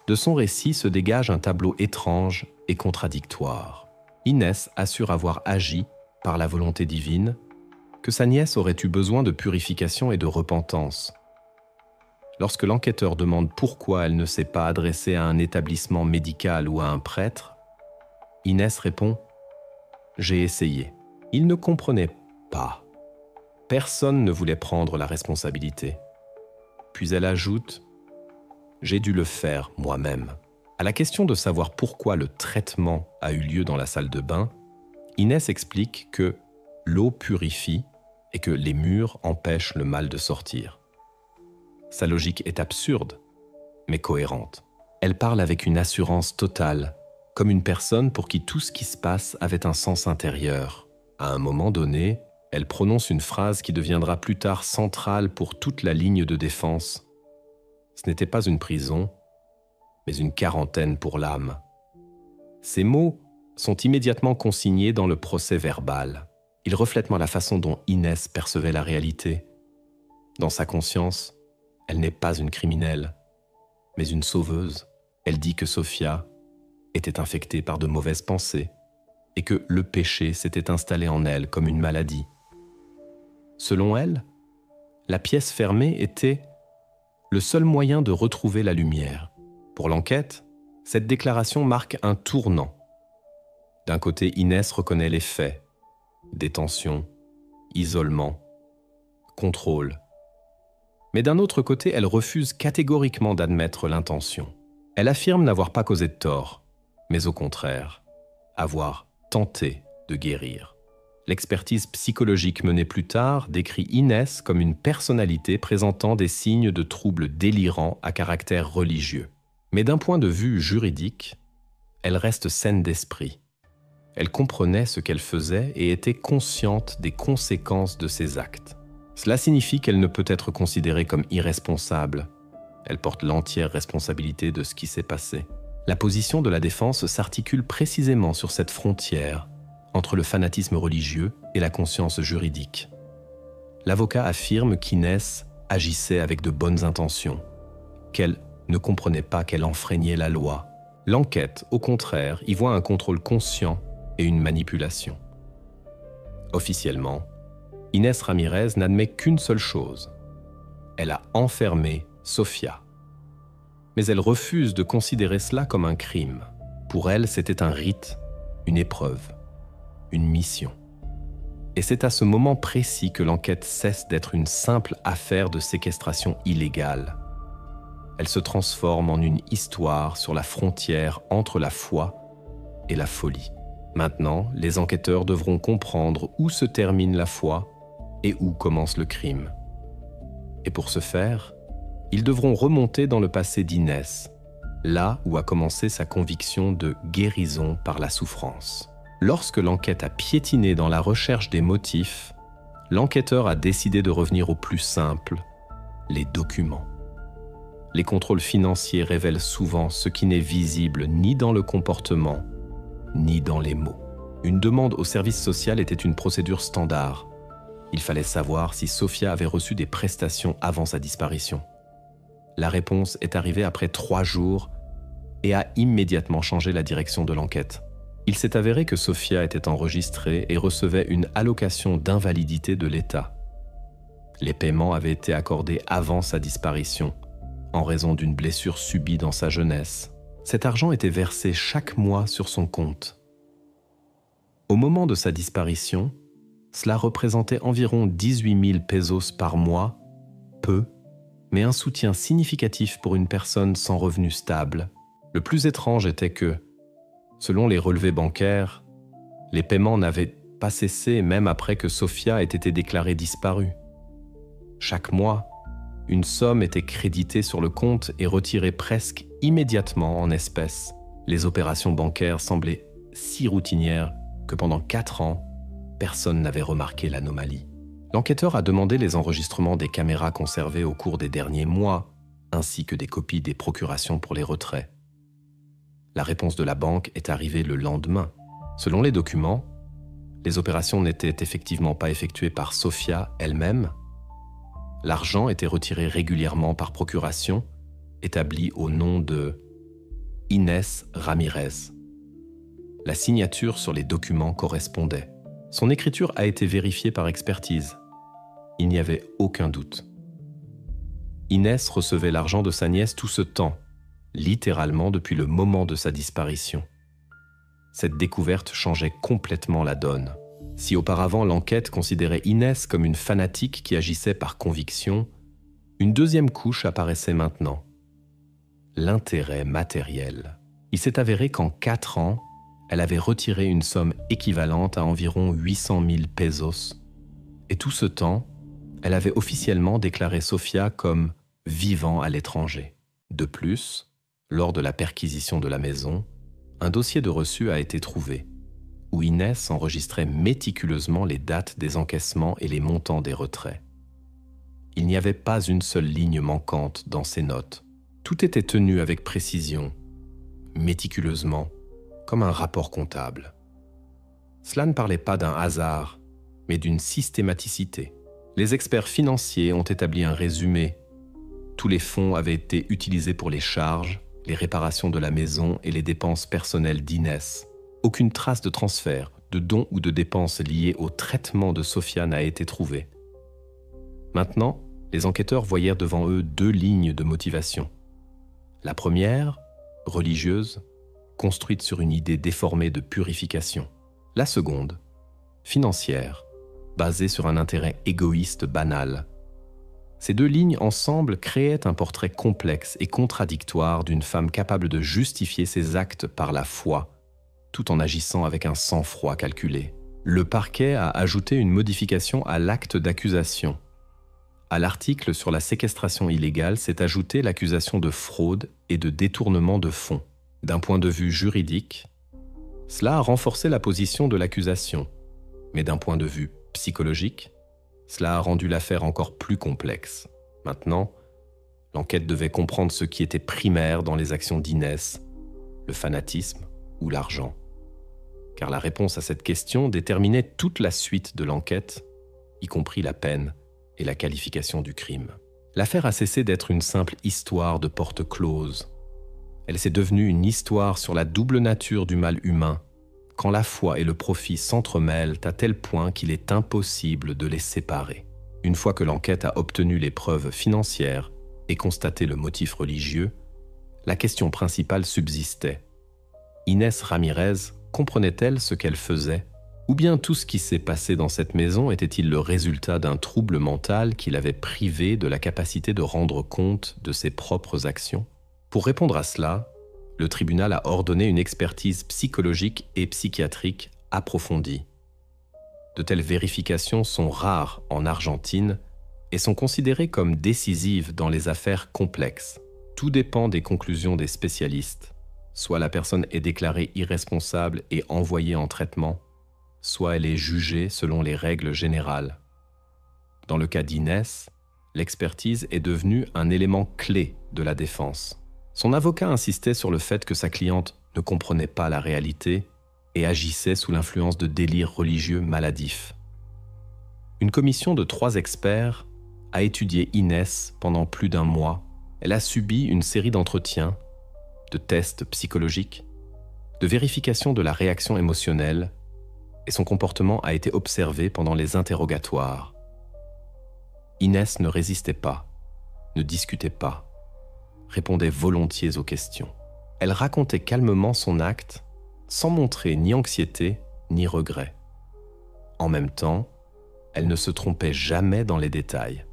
De son récit se dégage un tableau étrange et contradictoire. Inès assure avoir agi par la volonté divine, que sa nièce aurait eu besoin de purification et de repentance. Lorsque l'enquêteur demande pourquoi elle ne s'est pas adressée à un établissement médical ou à un prêtre, Inès répond « J'ai essayé ». Il ne comprenait pas. Personne ne voulait prendre la responsabilité. Puis elle ajoute « J'ai dû le faire moi-même ». À la question de savoir pourquoi le traitement a eu lieu dans la salle de bain, Inès explique que l'eau purifie et que les murs empêchent le mal de sortir. Sa logique est absurde, mais cohérente. Elle parle avec une assurance totale, comme une personne pour qui tout ce qui se passe avait un sens intérieur. À un moment donné, elle prononce une phrase qui deviendra plus tard centrale pour toute la ligne de défense. Ce n'était pas une prison, mais une quarantaine pour l'âme. Ces mots sont immédiatement consignés dans le procès verbal. Ils reflètent la façon dont Inès percevait la réalité. Dans sa conscience, elle n'est pas une criminelle, mais une sauveuse. Elle dit que Sofia était infectée par de mauvaises pensées et que le péché s'était installé en elle comme une maladie. Selon elle, la pièce fermée était le seul moyen de retrouver la lumière. Pour l'enquête, cette déclaration marque un tournant. D'un côté, Inès reconnaît les faits, détention, isolement, contrôle. Mais d'un autre côté, elle refuse catégoriquement d'admettre l'intention. Elle affirme n'avoir pas causé de tort, mais au contraire, avoir tenté de guérir. L'expertise psychologique menée plus tard décrit Inès comme une personnalité présentant des signes de troubles délirants à caractère religieux. Mais d'un point de vue juridique, elle reste saine d'esprit. Elle comprenait ce qu'elle faisait et était consciente des conséquences de ses actes. Cela signifie qu'elle ne peut être considérée comme irresponsable. Elle porte l'entière responsabilité de ce qui s'est passé. La position de la défense s'articule précisément sur cette frontière entre le fanatisme religieux et la conscience juridique. L'avocat affirme qu'Inès agissait avec de bonnes intentions, qu'elle ne comprenait pas qu'elle enfreignait la loi. L'enquête, au contraire, y voit un contrôle conscient et une manipulation. Officiellement, Inès Ramirez n'admet qu'une seule chose. Elle a enfermé Sofia. Mais elle refuse de considérer cela comme un crime. Pour elle, c'était un rite, une épreuve, une mission. Et c'est à ce moment précis que l'enquête cesse d'être une simple affaire de séquestration illégale. Elle se transforme en une histoire sur la frontière entre la foi et la folie. Maintenant, les enquêteurs devront comprendre où se termine la foi et où commence le crime. Et pour ce faire, Ils devront remonter dans le passé d'Inès, là où a commencé sa conviction de guérison par la souffrance. Lorsque l'enquête a piétiné dans la recherche des motifs, l'enquêteur a décidé de revenir au plus simple, les documents. Les contrôles financiers révèlent souvent ce qui n'est visible ni dans le comportement, ni dans les mots. Une demande au service social était une procédure standard. Il fallait savoir si Sofia avait reçu des prestations avant sa disparition. La réponse est arrivée après 3 jours et a immédiatement changé la direction de l'enquête. Il s'est avéré que Sofia était enregistrée et recevait une allocation d'invalidité de l'État. Les paiements avaient été accordés avant sa disparition, en raison d'une blessure subie dans sa jeunesse. Cet argent était versé chaque mois sur son compte. Au moment de sa disparition, cela représentait environ 18 000 pesos par mois, peu, mais un soutien significatif pour une personne sans revenu stable. Le plus étrange était que, selon les relevés bancaires, les paiements n'avaient pas cessé même après que Sofia ait été déclarée disparue. Chaque mois, une somme était créditée sur le compte et retirée presque immédiatement en espèces. Les opérations bancaires semblaient si routinières que pendant 4 ans, personne n'avait remarqué l'anomalie. L'enquêteur a demandé les enregistrements des caméras conservées au cours des derniers mois, ainsi que des copies des procurations pour les retraits. La réponse de la banque est arrivée le lendemain. Selon les documents, les opérations n'étaient effectivement pas effectuées par Sofia elle-même. L'argent était retiré régulièrement par procuration, établi au nom de Inès Ramirez. La signature sur les documents correspondait. Son écriture a été vérifiée par expertise. Il n'y avait aucun doute. Inès recevait l'argent de sa nièce tout ce temps, littéralement depuis le moment de sa disparition. Cette découverte changeait complètement la donne. Si auparavant l'enquête considérait Inès comme une fanatique qui agissait par conviction, une deuxième couche apparaissait maintenant. L'intérêt matériel. Il s'est avéré qu'en 4 ans, elle avait retiré une somme équivalente à environ 800 000 pesos. Et tout ce temps, elle avait officiellement déclaré Sofia comme vivant à l'étranger. De plus, lors de la perquisition de la maison, un dossier de reçu a été trouvé, où Inès enregistrait méticuleusement les dates des encaissements et les montants des retraits. Il n'y avait pas une seule ligne manquante dans ses notes. Tout était tenu avec précision, méticuleusement, comme un rapport comptable. Cela ne parlait pas d'un hasard, mais d'une systématicité. Les experts financiers ont établi un résumé. Tous les fonds avaient été utilisés pour les charges, les réparations de la maison et les dépenses personnelles d'Inès. Aucune trace de transfert, de dons ou de dépenses liées au traitement de Sofia n'a été trouvée. Maintenant, les enquêteurs voyèrent devant eux 2 lignes de motivation. La première, religieuse, construite sur une idée déformée de purification. La seconde, financière, basée sur un intérêt égoïste banal. Ces 2 lignes ensemble créaient un portrait complexe et contradictoire d'une femme capable de justifier ses actes par la foi, tout en agissant avec un sang-froid calculé. Le parquet a ajouté une modification à l'acte d'accusation. À l'article sur la séquestration illégale s'est ajoutée l'accusation de fraude et de détournement de fonds. D'un point de vue juridique, cela a renforcé la position de l'accusation, mais d'un point de vue psychologique, cela a rendu l'affaire encore plus complexe. Maintenant, l'enquête devait comprendre ce qui était primaire dans les actions d'Inès, le fanatisme ou l'argent. Car la réponse à cette question déterminait toute la suite de l'enquête, y compris la peine et la qualification du crime. L'affaire a cessé d'être une simple histoire de porte close. Elle s'est devenue une histoire sur la double nature du mal humain, quand la foi et le profit s'entremêlent à tel point qu'il est impossible de les séparer. Une fois que l'enquête a obtenu les preuves financières et constaté le motif religieux, la question principale subsistait. Inès Ramirez comprenait-elle ce qu'elle faisait? Ou bien tout ce qui s'est passé dans cette maison était-il le résultat d'un trouble mental qui l'avait privé de la capacité de rendre compte de ses propres actions? Pour répondre à cela, le tribunal a ordonné une expertise psychologique et psychiatrique approfondie. De telles vérifications sont rares en Argentine, et sont considérées comme décisives dans les affaires complexes. Tout dépend des conclusions des spécialistes. Soit la personne est déclarée irresponsable et envoyée en traitement, soit elle est jugée selon les règles générales. Dans le cas d'Inès, l'expertise est devenue un élément clé de la défense. Son avocat insistait sur le fait que sa cliente ne comprenait pas la réalité et agissait sous l'influence de délires religieux maladifs. Une commission de 3 experts a étudié Inès pendant plus d'1 mois. Elle a subi une série d'entretiens, de tests psychologiques, de vérification de la réaction émotionnelle, et son comportement a été observé pendant les interrogatoires. Inès ne résistait pas, ne discutait pas, répondait volontiers aux questions. Elle racontait calmement son acte, sans montrer ni anxiété ni regret. En même temps, elle ne se trompait jamais dans les détails.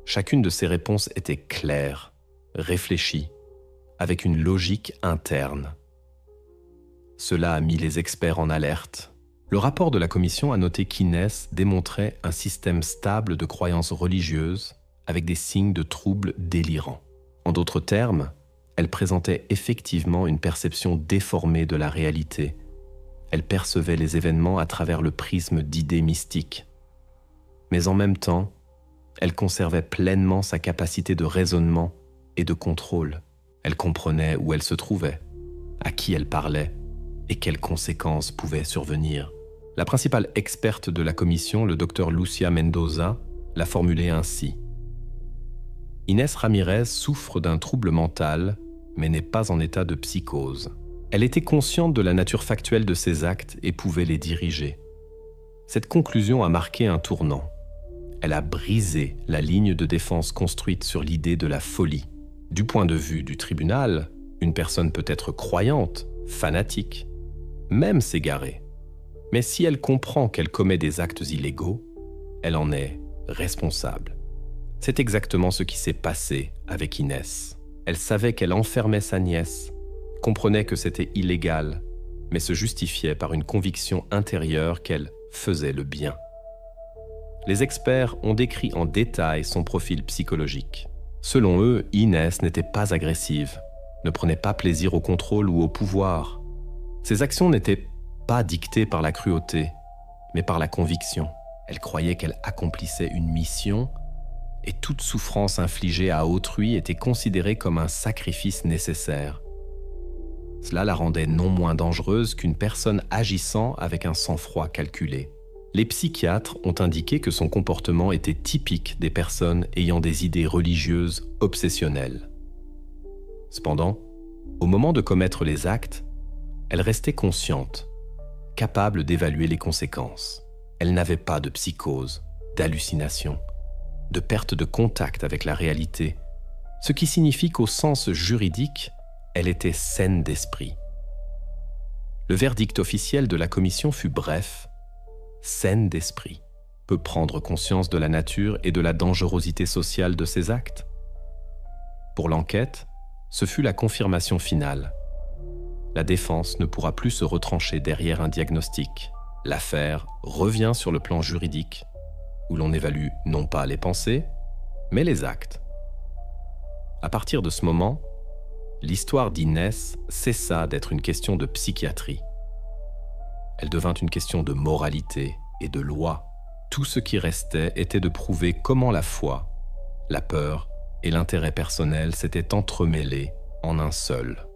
Chacune de ses réponses était claire, réfléchie, avec une logique interne. Cela a mis les experts en alerte. Le rapport de la commission a noté qu'Inès démontrait un système stable de croyances religieuses avec des signes de troubles délirants. En d'autres termes, elle présentait effectivement une perception déformée de la réalité. Elle percevait les événements à travers le prisme d'idées mystiques. Mais en même temps, elle conservait pleinement sa capacité de raisonnement et de contrôle. Elle comprenait où elle se trouvait, à qui elle parlait et quelles conséquences pouvaient survenir. La principale experte de la commission, le docteur Lucia Mendoza, l'a formulée ainsi. Inès Ramirez souffre d'un trouble mental, mais n'est pas en état de psychose. Elle était consciente de la nature factuelle de ses actes et pouvait les diriger. Cette conclusion a marqué un tournant. Elle a brisé la ligne de défense construite sur l'idée de la folie. Du point de vue du tribunal, une personne peut être croyante, fanatique, même s'égarer. Mais si elle comprend qu'elle commet des actes illégaux, elle en est responsable. C'est exactement ce qui s'est passé avec Inès. Elle savait qu'elle enfermait sa nièce, comprenait que c'était illégal, mais se justifiait par une conviction intérieure qu'elle faisait le bien. Les experts ont décrit en détail son profil psychologique. Selon eux, Inès n'était pas agressive, ne prenait pas plaisir au contrôle ou au pouvoir. Ses actions n'étaient pas dictée par la cruauté, mais par la conviction. Elle croyait qu'elle accomplissait une mission et toute souffrance infligée à autrui était considérée comme un sacrifice nécessaire. Cela la rendait non moins dangereuse qu'une personne agissant avec un sang-froid calculé. Les psychiatres ont indiqué que son comportement était typique des personnes ayant des idées religieuses obsessionnelles. Cependant, au moment de commettre les actes, elle restait consciente, capable d'évaluer les conséquences. Elle n'avait pas de psychose, d'hallucination, de perte de contact avec la réalité, ce qui signifie qu'au sens juridique, elle était saine d'esprit. Le verdict officiel de la commission fut bref, saine d'esprit, peut prendre conscience de la nature et de la dangerosité sociale de ses actes. Pour l'enquête, ce fut la confirmation finale. La défense ne pourra plus se retrancher derrière un diagnostic. L'affaire revient sur le plan juridique, où l'on évalue non pas les pensées, mais les actes. À partir de ce moment, l'histoire d'Inès cessa d'être une question de psychiatrie. Elle devint une question de moralité et de loi. Tout ce qui restait était de prouver comment la foi, la peur et l'intérêt personnel s'étaient entremêlés en un seul.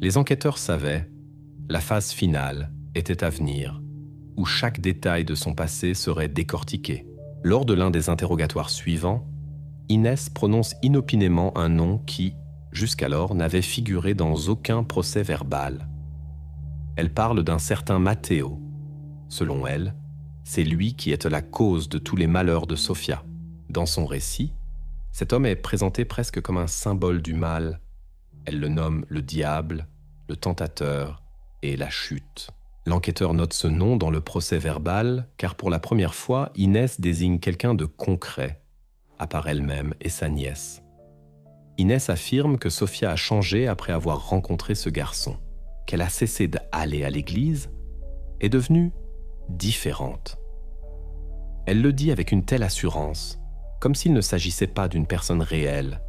Les enquêteurs savaient, la phase finale était à venir, où chaque détail de son passé serait décortiqué. Lors de l'un des interrogatoires suivants, Inès prononce inopinément un nom qui, jusqu'alors, n'avait figuré dans aucun procès verbal. Elle parle d'un certain Matteo. Selon elle, c'est lui qui est la cause de tous les malheurs de Sofia. Dans son récit, cet homme est présenté presque comme un symbole du mal. Elle le nomme le diable, le tentateur et la chute. L'enquêteur note ce nom dans le procès verbal car pour la première fois, Inès désigne quelqu'un de concret, à part elle-même et sa nièce. Inès affirme que Sofia a changé après avoir rencontré ce garçon, qu'elle a cessé d'aller à l'église, est devenue différente. Elle le dit avec une telle assurance, comme s'il ne s'agissait pas d'une personne réelle,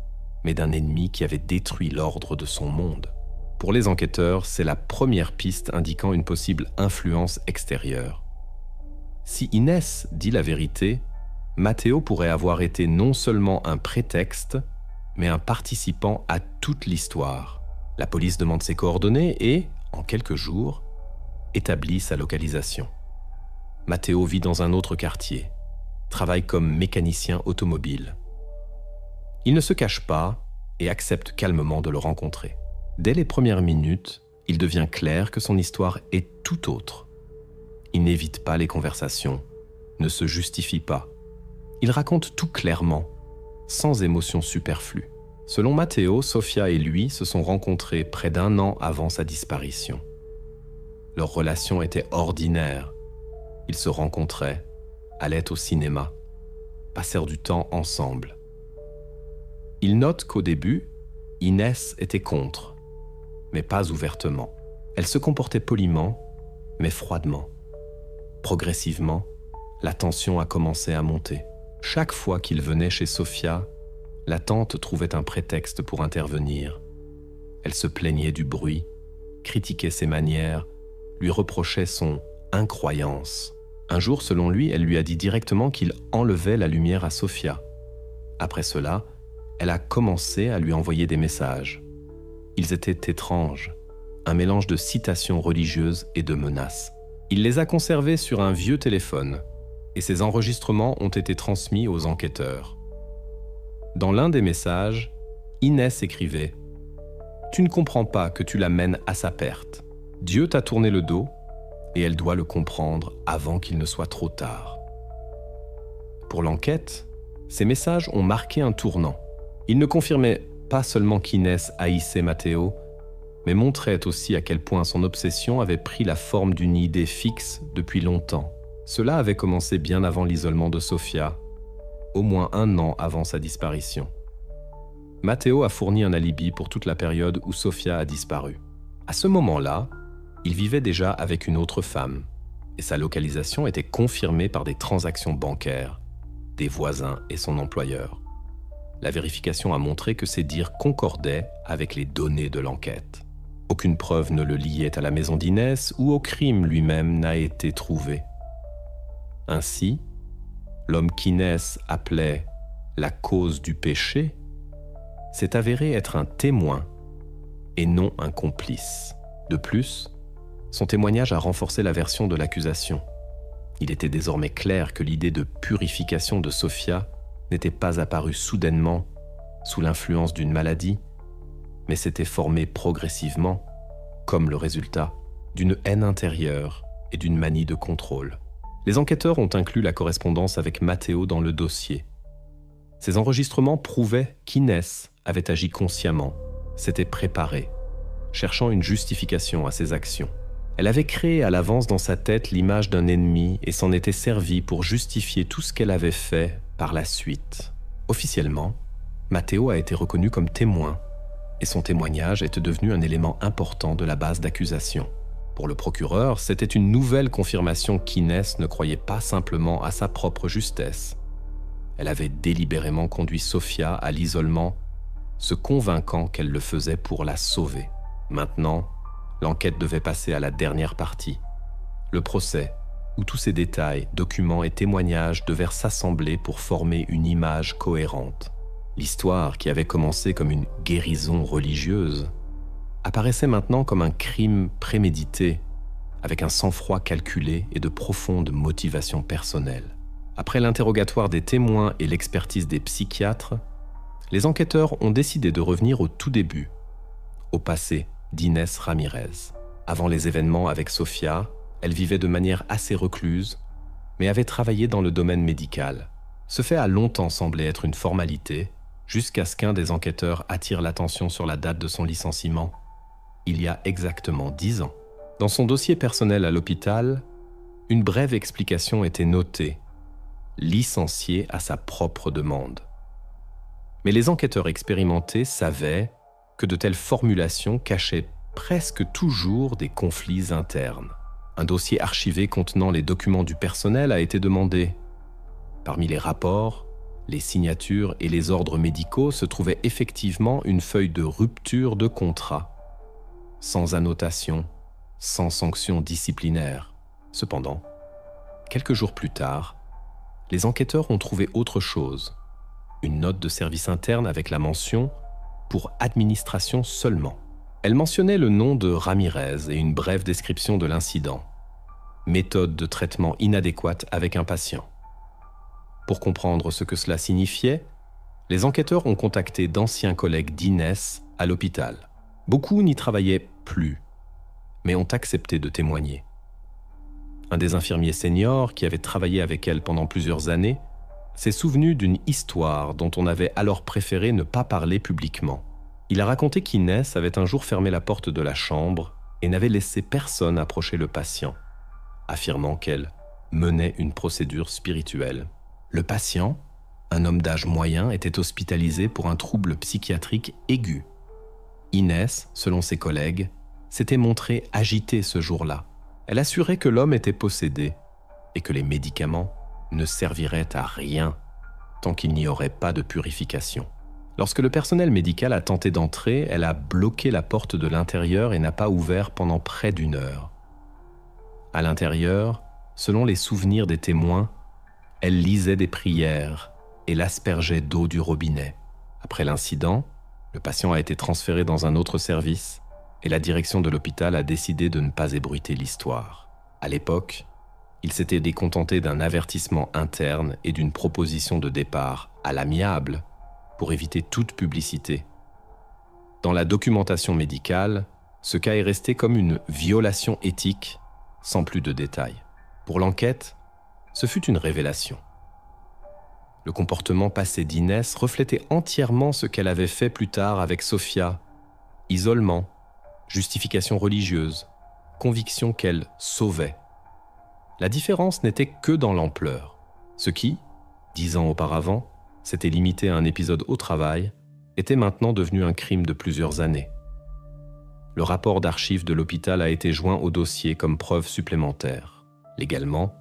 mais d'un ennemi qui avait détruit l'ordre de son monde. Pour les enquêteurs, c'est la première piste indiquant une possible influence extérieure. Si Inès dit la vérité, Matteo pourrait avoir été non seulement un prétexte, mais un participant à toute l'histoire. La police demande ses coordonnées et, en quelques jours, établit sa localisation. Matteo vit dans un autre quartier, travaille comme mécanicien automobile. Il ne se cache pas et accepte calmement de le rencontrer. Dès les premières minutes, il devient clair que son histoire est tout autre. Il n'évite pas les conversations, ne se justifie pas. Il raconte tout clairement, sans émotion superflue. Selon Matteo, Sofia et lui se sont rencontrés près d'1 an avant sa disparition. Leur relation était ordinaire. Ils se rencontraient, allaient au cinéma, passèrent du temps ensemble. Il note qu'au début, Inès était contre, mais pas ouvertement. Elle se comportait poliment, mais froidement. Progressivement, la tension a commencé à monter. Chaque fois qu'il venait chez Sofia, la tante trouvait un prétexte pour intervenir. Elle se plaignait du bruit, critiquait ses manières, lui reprochait son incroyance. Un jour, selon lui, elle lui a dit directement qu'il enlevait la lumière à Sofia. Après cela, elle a commencé à lui envoyer des messages. Ils étaient étranges, un mélange de citations religieuses et de menaces. Il les a conservés sur un vieux téléphone, et ces enregistrements ont été transmis aux enquêteurs. Dans l'un des messages, Inès écrivait « Tu ne comprends pas que tu la mènes à sa perte. Dieu t'a tourné le dos et elle doit le comprendre avant qu'il ne soit trop tard. » Pour l'enquête, ces messages ont marqué un tournant. Ils ne confirmaient pas seulement qu'Inès haïssait Matteo, mais montraient aussi à quel point son obsession avait pris la forme d'une idée fixe depuis longtemps. Cela avait commencé bien avant l'isolement de Sofia, au moins 1 an avant sa disparition. Matteo a fourni un alibi pour toute la période où Sofia a disparu. À ce moment-là, il vivait déjà avec une autre femme, et sa localisation était confirmée par des transactions bancaires, des voisins et son employeur. La vérification a montré que ces dires concordaient avec les données de l'enquête. Aucune preuve ne le liait à la maison d'Inès ou au crime lui-même n'a été trouvé. Ainsi, l'homme qu'Inès appelait la cause du péché s'est avéré être un témoin et non un complice. De plus, son témoignage a renforcé la version de l'accusation. Il était désormais clair que l'idée de purification de Sofia n'était pas apparue soudainement sous l'influence d'une maladie, mais s'était formée progressivement comme le résultat d'une haine intérieure et d'une manie de contrôle. Les enquêteurs ont inclus la correspondance avec Matteo dans le dossier. Ces enregistrements prouvaient qu'Inès avait agi consciemment, s'était préparée, cherchant une justification à ses actions. Elle avait créé à l'avance dans sa tête l'image d'un ennemi et s'en était servie pour justifier tout ce qu'elle avait fait par la suite. Officiellement, Matteo a été reconnu comme témoin et son témoignage était devenu un élément important de la base d'accusation. Pour le procureur, c'était une nouvelle confirmation qu'Inès ne croyait pas simplement à sa propre justesse. Elle avait délibérément conduit Sofia à l'isolement, se convainquant qu'elle le faisait pour la sauver. Maintenant, l'enquête devait passer à la dernière partie, le procès, où tous ces détails, documents et témoignages devaient s'assembler pour former une image cohérente. L'histoire, qui avait commencé comme une guérison religieuse, apparaissait maintenant comme un crime prémédité, avec un sang-froid calculé et de profondes motivations personnelles. Après l'interrogatoire des témoins et l'expertise des psychiatres, les enquêteurs ont décidé de revenir au tout début, au passé d'Inès Ramirez. Avant les événements avec Sofia, elle vivait de manière assez recluse, mais avait travaillé dans le domaine médical. Ce fait a longtemps semblé être une formalité, jusqu'à ce qu'un des enquêteurs attire l'attention sur la date de son licenciement, il y a exactement 10 ans. Dans son dossier personnel à l'hôpital, une brève explication était notée, licencié à sa propre demande. Mais les enquêteurs expérimentés savaient que de telles formulations cachaient presque toujours des conflits internes. Un dossier archivé contenant les documents du personnel a été demandé, Parmi les rapports, les signatures et les ordres médicaux se trouvait effectivement une feuille de rupture de contrat, sans annotation, sans sanction disciplinaire. Cependant, quelques jours plus tard, les enquêteurs ont trouvé autre chose, une note de service interne avec la mention « pour administration seulement ». Elle mentionnait le nom de Ramirez et une brève description de l'incident. Méthode de traitement inadéquate avec un patient. Pour comprendre ce que cela signifiait, les enquêteurs ont contacté d'anciens collègues d'Inès à l'hôpital. Beaucoup n'y travaillaient plus, mais ont accepté de témoigner. Un des infirmiers seniors, qui avait travaillé avec elle pendant plusieurs années, s'est souvenu d'une histoire dont on avait alors préféré ne pas parler publiquement. Il a raconté qu'Inès avait un jour fermé la porte de la chambre et n'avait laissé personne approcher le patient, affirmant qu'elle menait une procédure spirituelle. Le patient, un homme d'âge moyen, était hospitalisé pour un trouble psychiatrique aigu. Inès, selon ses collègues, s'était montrée agitée ce jour-là. Elle assurait que l'homme était possédé et que les médicaments ne serviraient à rien tant qu'il n'y aurait pas de purification. Lorsque le personnel médical a tenté d'entrer, elle a bloqué la porte de l'intérieur et n'a pas ouvert pendant près d'1 heure. À l'intérieur, selon les souvenirs des témoins, elle lisait des prières et l'aspergeait d'eau du robinet. Après l'incident, le patient a été transféré dans un autre service et la direction de l'hôpital a décidé de ne pas ébruiter l'histoire. À l'époque, il s'était décontenté d'un avertissement interne et d'une proposition de départ à l'amiable pour éviter toute publicité. Dans la documentation médicale, ce cas est resté comme une violation éthique, sans plus de détails. Pour l'enquête, ce fut une révélation. Le comportement passé d'Inès reflétait entièrement ce qu'elle avait fait plus tard avec Sophia. Isolement, justification religieuse, conviction qu'elle sauvait. La différence n'était que dans l'ampleur. Ce qui, 10 ans auparavant, s'était limité à un épisode au travail, était maintenant devenu un crime de plusieurs années. Le rapport d'archives de l'hôpital a été joint au dossier comme preuve supplémentaire. Légalement,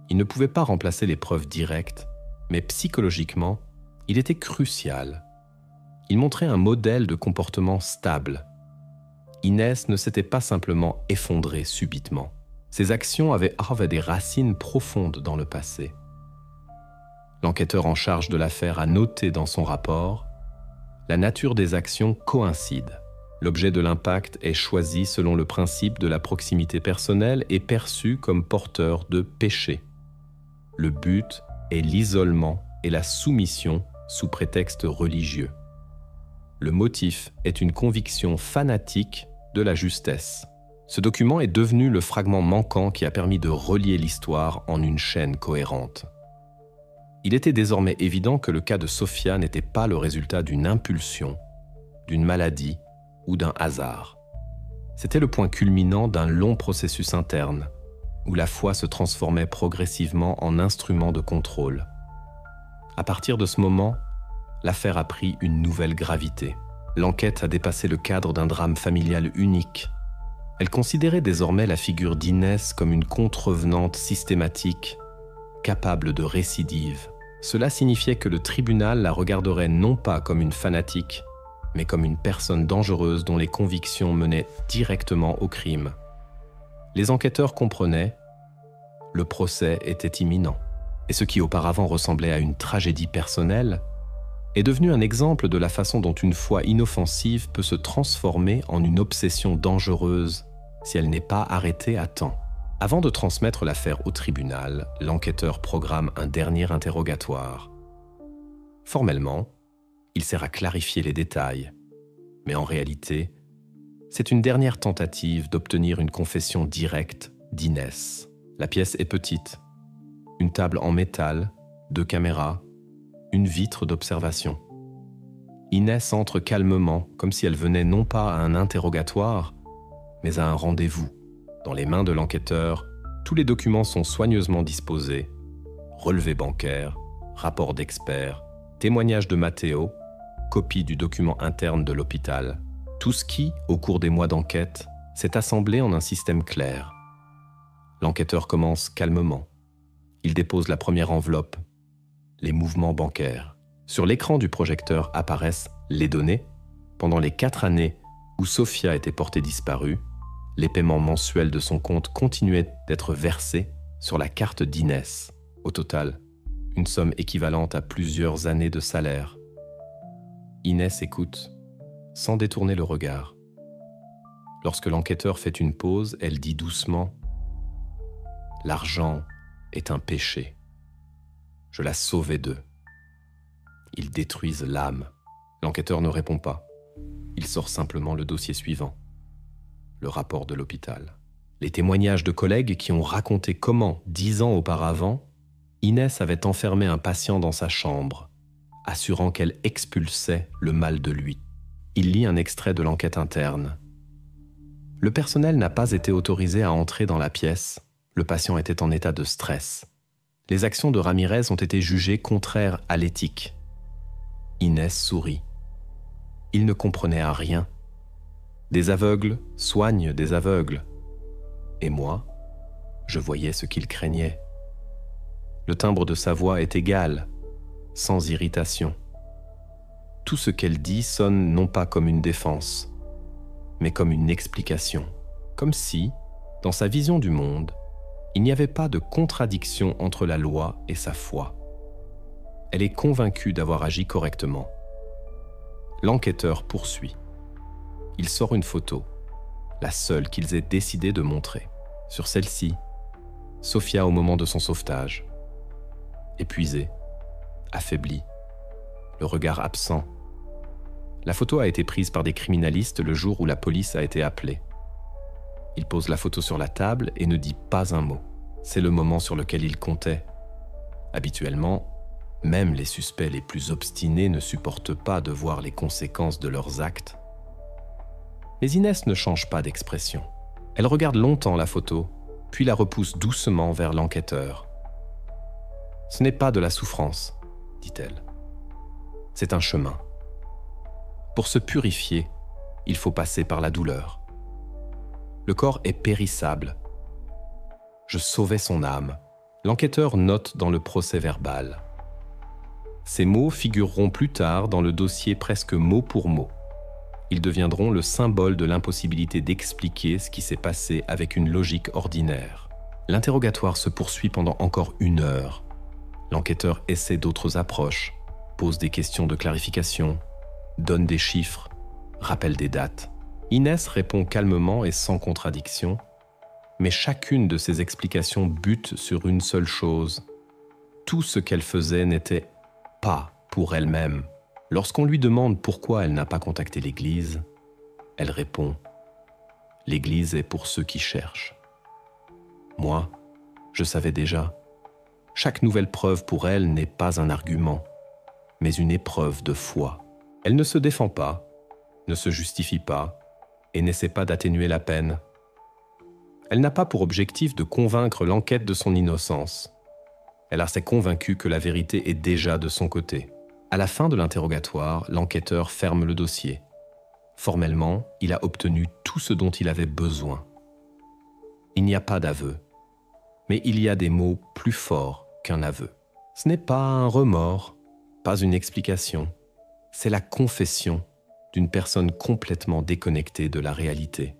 il ne pouvait pas remplacer les preuves directes, mais psychologiquement, il était crucial. Il montrait un modèle de comportement stable. Inès ne s'était pas simplement effondrée subitement. Ses actions avaient des racines profondes dans le passé. L'enquêteur en charge de l'affaire a noté dans son rapport « La nature des actions coïncide. L'objet de l'impact est choisi selon le principe de la proximité personnelle et perçu comme porteur de péché. Le but est l'isolement et la soumission sous prétexte religieux. Le motif est une conviction fanatique de la justesse. » Ce document est devenu le fragment manquant qui a permis de relier l'histoire en une chaîne cohérente. Il était désormais évident que le cas de Sophia n'était pas le résultat d'une impulsion, d'une maladie ou d'un hasard. C'était le point culminant d'un long processus interne, où la foi se transformait progressivement en instrument de contrôle. À partir de ce moment, l'affaire a pris une nouvelle gravité. L'enquête a dépassé le cadre d'un drame familial unique. Elle considérait désormais la figure d'Inès comme une contrevenante systématique, capable de récidive. Cela signifiait que le tribunal la regarderait non pas comme une fanatique, mais comme une personne dangereuse dont les convictions menaient directement au crime. Les enquêteurs comprenaient, le procès était imminent, et ce qui auparavant ressemblait à une tragédie personnelle est devenu un exemple de la façon dont une foi inoffensive peut se transformer en une obsession dangereuse si elle n'est pas arrêtée à temps. Avant de transmettre l'affaire au tribunal, l'enquêteur programme un dernier interrogatoire. Formellement, il sert à clarifier les détails, mais en réalité, c'est une dernière tentative d'obtenir une confession directe d'Inès. La pièce est petite, une table en métal, 2 caméras, une vitre d'observation. Inès entre calmement, comme si elle venait non pas à un interrogatoire, mais à un rendez-vous. Dans les mains de l'enquêteur, tous les documents sont soigneusement disposés. Relevés bancaires, rapport d'experts, témoignage de Matteo, copie du document interne de l'hôpital. Tout ce qui, au cours des mois d'enquête, s'est assemblé en un système clair. L'enquêteur commence calmement. Il dépose la première enveloppe. les mouvements bancaires. Sur l'écran du projecteur apparaissent les données. Pendant les 4 années où Sofia était portée disparue, les paiements mensuels de son compte continuaient d'être versés sur la carte d'Inès. Au total, une somme équivalente à plusieurs années de salaire. Inès écoute, sans détourner le regard. Lorsque l'enquêteur fait une pause, elle dit doucement « L'argent est un péché. Je l'ai sauvé d'eux. Ils détruisent l'âme. » L'enquêteur ne répond pas. Il sort simplement le dossier suivant. Le rapport de l'hôpital. Les témoignages de collègues qui ont raconté comment, 10 ans auparavant, Inès avait enfermé un patient dans sa chambre, assurant qu'elle expulsait le mal de lui. Il lit un extrait de l'enquête interne. Le personnel n'a pas été autorisé à entrer dans la pièce. Le patient était en état de stress. Les actions de Ramirez ont été jugées contraires à l'éthique. Inès sourit. Il ne comprenait à rien. Des aveugles soignent des aveugles. Et moi, je voyais ce qu'il craignait. Le timbre de sa voix est égal, sans irritation. Tout ce qu'elle dit sonne non pas comme une défense, mais comme une explication. Comme si, dans sa vision du monde, il n'y avait pas de contradiction entre la loi et sa foi. Elle est convaincue d'avoir agi correctement. L'enquêteur poursuit. Il sort une photo, la seule qu'ils aient décidé de montrer. Sur celle-ci, Sofia au moment de son sauvetage. Épuisée, affaiblie, le regard absent. La photo a été prise par des criminalistes le jour où la police a été appelée. Il pose la photo sur la table et ne dit pas un mot. C'est le moment sur lequel il comptait. Habituellement, même les suspects les plus obstinés ne supportent pas de voir les conséquences de leurs actes. Mais Inès ne change pas d'expression. Elle regarde longtemps la photo, puis la repousse doucement vers l'enquêteur. « Ce n'est pas de la souffrance, dit-elle. C'est un chemin. Pour se purifier, il faut passer par la douleur. Le corps est périssable. Je sauvais son âme. » L'enquêteur note dans le procès-verbal. Ces mots figureront plus tard dans le dossier presque mot pour mot. Ils deviendront le symbole de l'impossibilité d'expliquer ce qui s'est passé avec une logique ordinaire. L'interrogatoire se poursuit pendant encore 1 heure. L'enquêteur essaie d'autres approches, pose des questions de clarification, donne des chiffres, rappelle des dates. Inès répond calmement et sans contradiction, mais chacune de ses explications bute sur une seule chose. Tout ce qu'elle faisait n'était pas pour elle-même. Lorsqu'on lui demande pourquoi elle n'a pas contacté l'Église, elle répond « L'Église est pour ceux qui cherchent. » Moi, je savais déjà. Chaque nouvelle preuve pour elle n'est pas un argument, mais une épreuve de foi. Elle ne se défend pas, ne se justifie pas et n'essaie pas d'atténuer la peine. Elle n'a pas pour objectif de convaincre l'enquête de son innocence. Elle s'est convaincue que la vérité est déjà de son côté. À la fin de l'interrogatoire, l'enquêteur ferme le dossier. Formellement, il a obtenu tout ce dont il avait besoin. Il n'y a pas d'aveu, mais il y a des mots plus forts qu'un aveu. Ce n'est pas un remords, pas une explication. C'est la confession d'une personne complètement déconnectée de la réalité.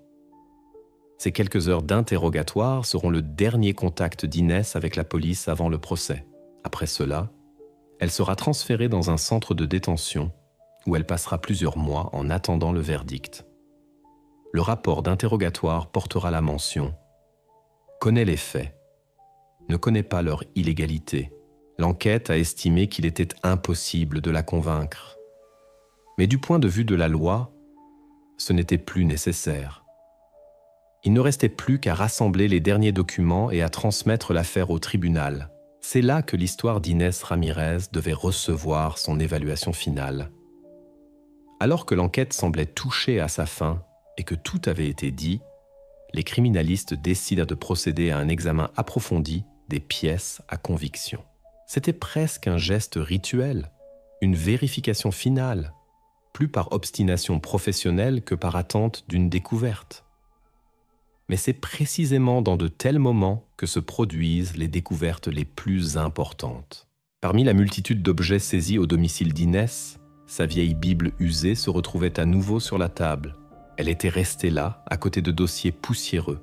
Ces quelques heures d'interrogatoire seront le dernier contact d'Inès avec la police avant le procès. Après cela, elle sera transférée dans un centre de détention où elle passera plusieurs mois en attendant le verdict. Le rapport d'interrogatoire portera la mention « Connaît les faits, ne connaît pas leur illégalité. L'enquête a estimé qu'il était impossible de la convaincre. Mais du point de vue de la loi, ce n'était plus nécessaire. Il ne restait plus qu'à rassembler les derniers documents et à transmettre l'affaire au tribunal. C'est là que l'histoire d'Inès Ramirez devait recevoir son évaluation finale. Alors que l'enquête semblait toucher à sa fin et que tout avait été dit, les criminalistes décident de procéder à un examen approfondi des pièces à conviction. C'était presque un geste rituel, une vérification finale, plus par obstination professionnelle que par attente d'une découverte. Mais c'est précisément dans de tels moments que se produisent les découvertes les plus importantes. Parmi la multitude d'objets saisis au domicile d'Inès, sa vieille Bible usée se retrouvait à nouveau sur la table. Elle était restée là, à côté de dossiers poussiéreux,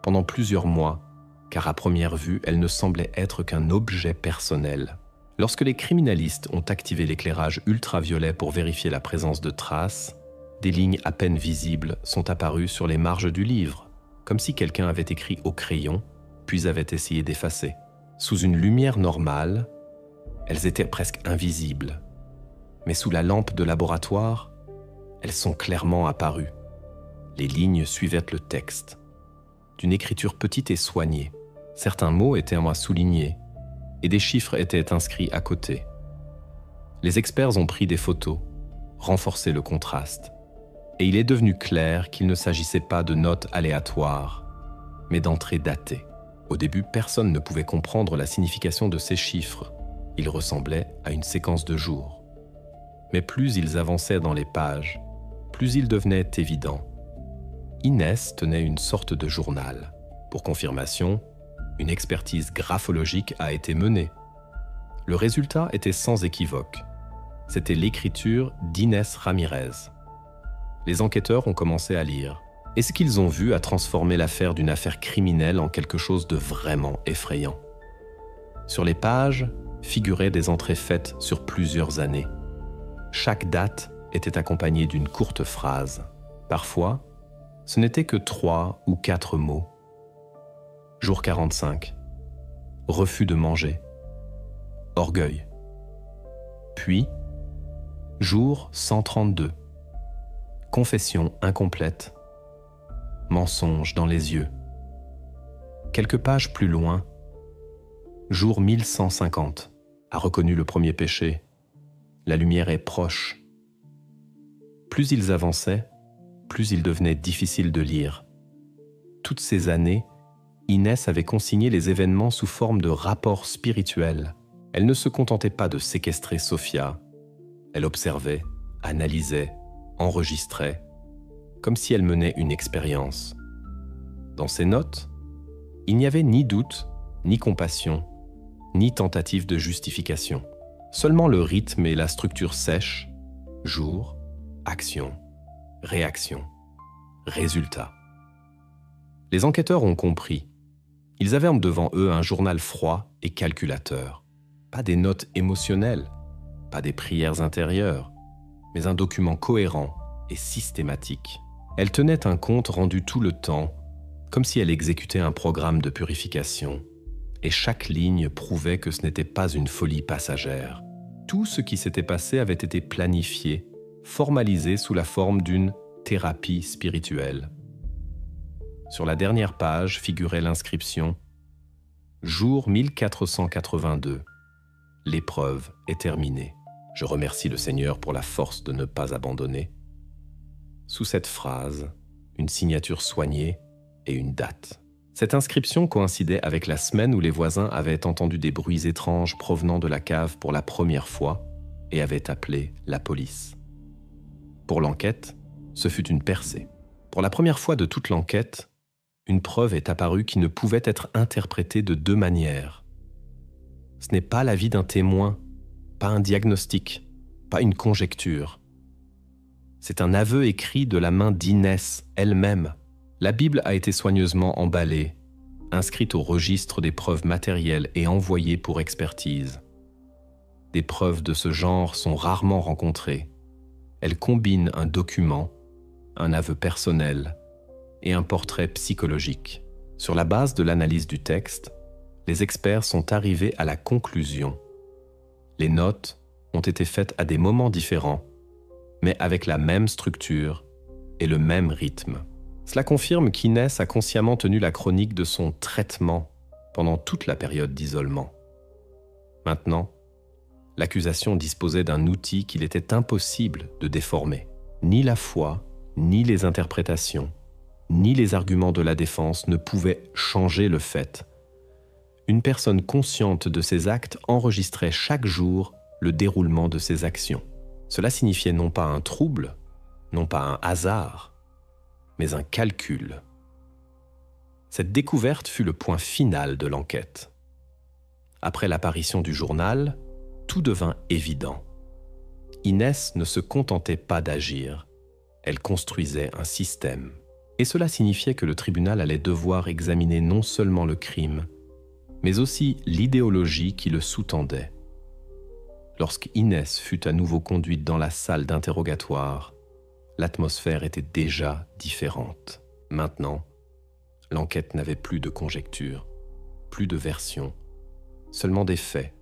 pendant plusieurs mois, car à première vue, elle ne semblait être qu'un objet personnel. Lorsque les criminalistes ont activé l'éclairage ultraviolet pour vérifier la présence de traces, des lignes à peine visibles sont apparues sur les marges du livre, comme si quelqu'un avait écrit au crayon, puis avait essayé d'effacer. Sous une lumière normale, elles étaient presque invisibles. Mais sous la lampe de laboratoire, elles sont clairement apparues. Les lignes suivaient le texte, d'une écriture petite et soignée. Certains mots étaient en soulignés, et des chiffres étaient inscrits à côté. Les experts ont pris des photos, renforcé le contraste, et il est devenu clair qu'il ne s'agissait pas de notes aléatoires, mais d'entrées datées. Au début, personne ne pouvait comprendre la signification de ces chiffres. Ils ressemblaient à une séquence de jours. Mais plus ils avançaient dans les pages, plus ils devenaient évidents. Inès tenait une sorte de journal. Pour confirmation, une expertise graphologique a été menée. Le résultat était sans équivoque. C'était l'écriture d'Inès Ramirez. Les enquêteurs ont commencé à lire. Et ce qu'ils ont vu a transformé l'affaire d'une affaire criminelle en quelque chose de vraiment effrayant. Sur les pages figuraient des entrées faites sur plusieurs années. Chaque date était accompagnée d'une courte phrase. Parfois, ce n'était que 3 ou 4 mots. Jour 45. Refus de manger. Orgueil. Puis, jour 132. Confession incomplète. Mensonge dans les yeux. Quelques pages plus loin, jour 1150, a reconnu le premier péché. La lumière est proche. Plus ils avançaient, plus il devenait difficile de lire. Toutes ces années, Inès avait consigné les événements sous forme de rapports spirituels. Elle ne se contentait pas de séquestrer Sophia. Elle observait, analysait, enregistrait, comme si elle menait une expérience. Dans ses notes, il n'y avait ni doute, ni compassion, ni tentative de justification. Seulement le rythme et la structure sèche, jour, action, réaction, résultat. Les enquêteurs ont compris. Ils avaient devant eux un journal froid et calculateur. Pas des notes émotionnelles, pas des prières intérieures, mais un document cohérent et systématique. Elle tenait un compte rendu tout le temps, comme si elle exécutait un programme de purification. Et chaque ligne prouvait que ce n'était pas une folie passagère. Tout ce qui s'était passé avait été planifié, formalisé sous la forme d'une thérapie spirituelle. Sur la dernière page figurait l'inscription « Jour 1482. L'épreuve est terminée. Je remercie le Seigneur pour la force de ne pas abandonner. » Sous cette phrase, une signature soignée et une date. Cette inscription coïncidait avec la semaine où les voisins avaient entendu des bruits étranges provenant de la cave pour la première fois et avaient appelé la police. Pour l'enquête, ce fut une percée. Pour la première fois de toute l'enquête, une preuve est apparue qui ne pouvait être interprétée de 2 manières. Ce n'est pas l'avis d'un témoin, pas un diagnostic, pas une conjecture. C'est un aveu écrit de la main d'Inès elle-même. La Bible a été soigneusement emballée, inscrite au registre des preuves matérielles et envoyée pour expertise. Des preuves de ce genre sont rarement rencontrées. Elles combinent un document, un aveu personnel et un portrait psychologique. Sur la base de l'analyse du texte, les experts sont arrivés à la conclusion. Les notes ont été faites à des moments différents, mais avec la même structure et le même rythme. Cela confirme qu'Inès a consciemment tenu la chronique de son traitement pendant toute la période d'isolement. Maintenant, l'accusation disposait d'un outil qu'il était impossible de déformer. Ni la foi, ni les interprétations, ni les arguments de la défense ne pouvaient changer le fait. Une personne consciente de ses actes enregistrait chaque jour le déroulement de ses actions. Cela signifiait non pas un trouble, non pas un hasard, mais un calcul. Cette découverte fut le point final de l'enquête. Après l'apparition du journal, Tout devint évident. Inès ne se contentait pas d'agir, elle construisait un système. Et cela signifiait que le tribunal allait devoir examiner non seulement le crime, mais aussi l'idéologie qui le sous-tendait. Lorsque Inès fut à nouveau conduite dans la salle d'interrogatoire, l'atmosphère était déjà différente. Maintenant, l'enquête n'avait plus de conjectures, plus de versions, seulement des faits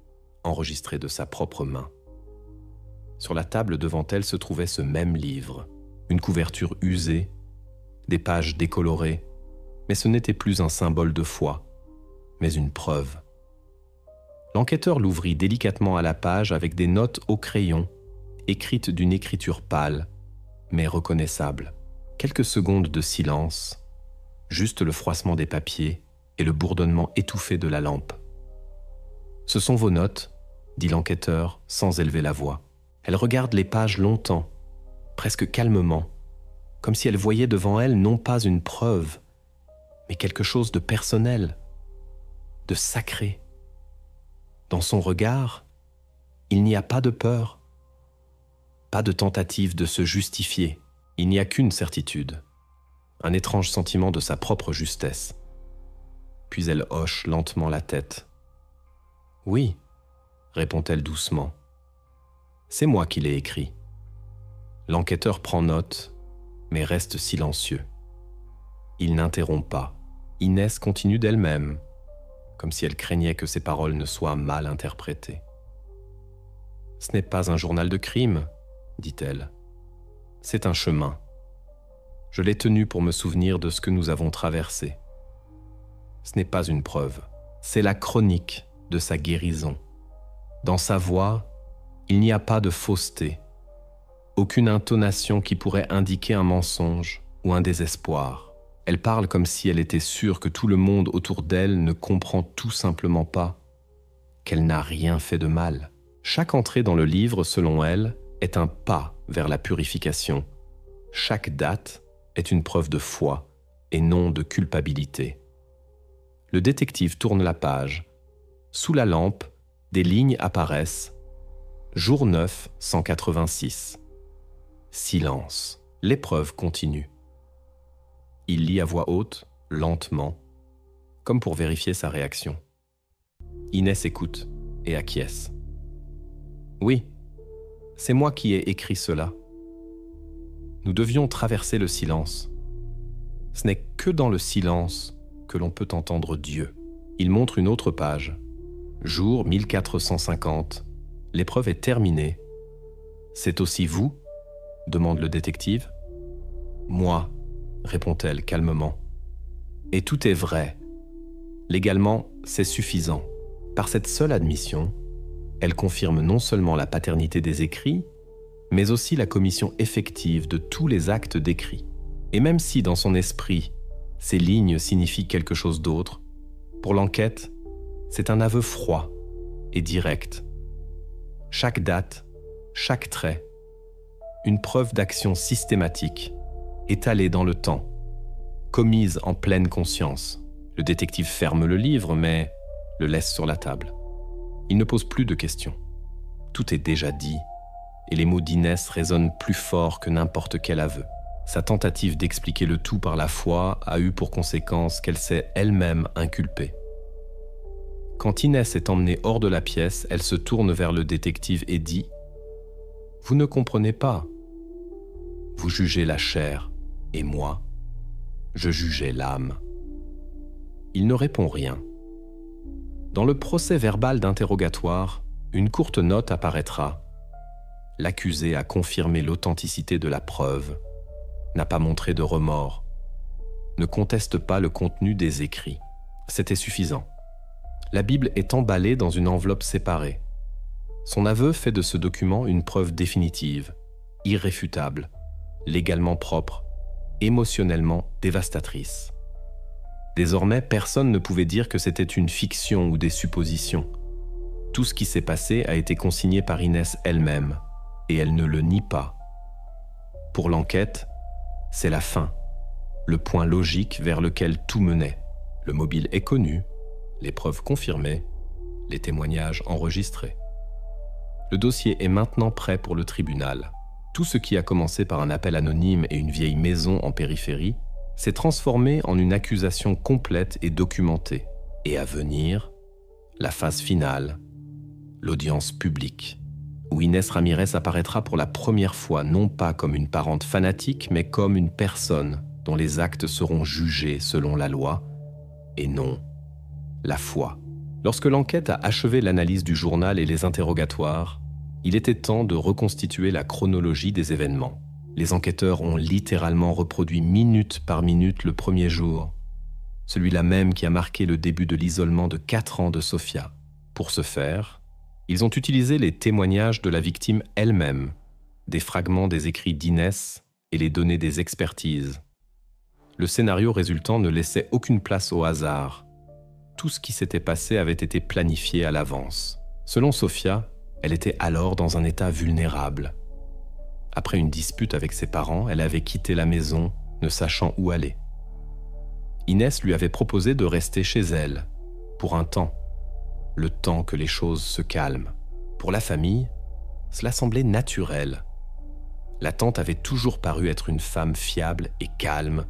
enregistrés de sa propre main. Sur la table devant elle se trouvait ce même livre, une couverture usée, des pages décolorées, mais ce n'était plus un symbole de foi, mais une preuve. L'enquêteur l'ouvrit délicatement à la page avec des notes au crayon, écrites d'une écriture pâle, mais reconnaissable. Quelques secondes de silence, juste le froissement des papiers et le bourdonnement étouffé de la lampe. « Ce sont vos notes », dit l'enquêteur sans élever la voix. Elle regarde les pages longtemps, presque calmement, comme si elle voyait devant elle non pas une preuve, mais quelque chose de personnel, de sacré. Dans son regard, il n'y a pas de peur, pas de tentative de se justifier. Il n'y a qu'une certitude, un étrange sentiment de sa propre justesse. Puis elle hoche lentement la tête. « Oui », répond-elle doucement. « C'est moi qui l'ai écrit. » L'enquêteur prend note, mais reste silencieux. Il n'interrompt pas. Inès continue d'elle-même, comme si elle craignait que ses paroles ne soient mal interprétées. « Ce n'est pas un journal de crime, » dit-elle. « C'est un chemin. Je l'ai tenu pour me souvenir de ce que nous avons traversé. Ce n'est pas une preuve, c'est la chronique de sa guérison. Dans sa voix, il n'y a pas de fausseté, aucune intonation qui pourrait indiquer un mensonge ou un désespoir. Elle parle comme si elle était sûre que tout le monde autour d'elle ne comprend tout simplement pas qu'elle n'a rien fait de mal. Chaque entrée dans le livre, selon elle, est un pas vers la purification. Chaque date est une preuve de foi et non de culpabilité. Le détective tourne la page. Sous la lampe, des lignes apparaissent. Jour 9, 186. Silence. L'épreuve continue. Il lit à voix haute, lentement, comme pour vérifier sa réaction. Inès écoute et acquiesce. « Oui, c'est moi qui ai écrit cela. Nous devions traverser le silence. Ce n'est que dans le silence que l'on peut entendre Dieu. » Il montre une autre page. Jour 1450. L'épreuve est terminée. « C'est aussi vous ?» demande le détective. « Moi », répond-elle calmement. « Et tout est vrai. Légalement, c'est suffisant. » Par cette seule admission, elle confirme non seulement la paternité des écrits, mais aussi la commission effective de tous les actes décrits. Et même si, dans son esprit, ces lignes signifient quelque chose d'autre, pour l'enquête, c'est un aveu froid et direct. Chaque date, chaque trait, une preuve d'action systématique, étalée dans le temps, commise en pleine conscience. Le détective ferme le livre, mais le laisse sur la table. Il ne pose plus de questions. Tout est déjà dit, et les mots d'Inès résonnent plus fort que n'importe quel aveu. Sa tentative d'expliquer le tout par la foi a eu pour conséquence qu'elle s'est elle-même inculpée. Quand Inès est emmenée hors de la pièce, elle se tourne vers le détective et dit « Vous ne comprenez pas. Vous jugez la chair, et moi, je jugeais l'âme. » Il ne répond rien. Dans le procès verbal d'interrogatoire, une courte note apparaîtra. L'accusé a confirmé l'authenticité de la preuve, n'a pas montré de remords, ne conteste pas le contenu des écrits. C'était suffisant. La Bible est emballée dans une enveloppe séparée. Son aveu fait de ce document une preuve définitive, irréfutable, légalement propre, émotionnellement dévastatrice. Désormais, personne ne pouvait dire que c'était une fiction ou des suppositions. Tout ce qui s'est passé a été consigné par Inès elle-même, et elle ne le nie pas. Pour l'enquête, c'est la fin, le point logique vers lequel tout menait. Le mobile est connu, les preuves confirmées, les témoignages enregistrés. Le dossier est maintenant prêt pour le tribunal. Tout ce qui a commencé par un appel anonyme et une vieille maison en périphérie s'est transformé en une accusation complète et documentée. Et à venir, la phase finale, l'audience publique, où Inès Ramirez apparaîtra pour la première fois non pas comme une parente fanatique, mais comme une personne dont les actes seront jugés selon la loi, et non la foi. Lorsque l'enquête a achevé l'analyse du journal et les interrogatoires, il était temps de reconstituer la chronologie des événements. Les enquêteurs ont littéralement reproduit minute par minute le premier jour, celui-là même qui a marqué le début de l'isolement de 4 ans de Sofia. Pour ce faire, ils ont utilisé les témoignages de la victime elle-même, des fragments des écrits d'Inès et les données des expertises. Le scénario résultant ne laissait aucune place au hasard. Tout ce qui s'était passé avait été planifié à l'avance. Selon Sofia, elle était alors dans un état vulnérable. Après une dispute avec ses parents, elle avait quitté la maison, ne sachant où aller. Inès lui avait proposé de rester chez elle, pour un temps, le temps que les choses se calment. Pour la famille, cela semblait naturel. La tante avait toujours paru être une femme fiable et calme,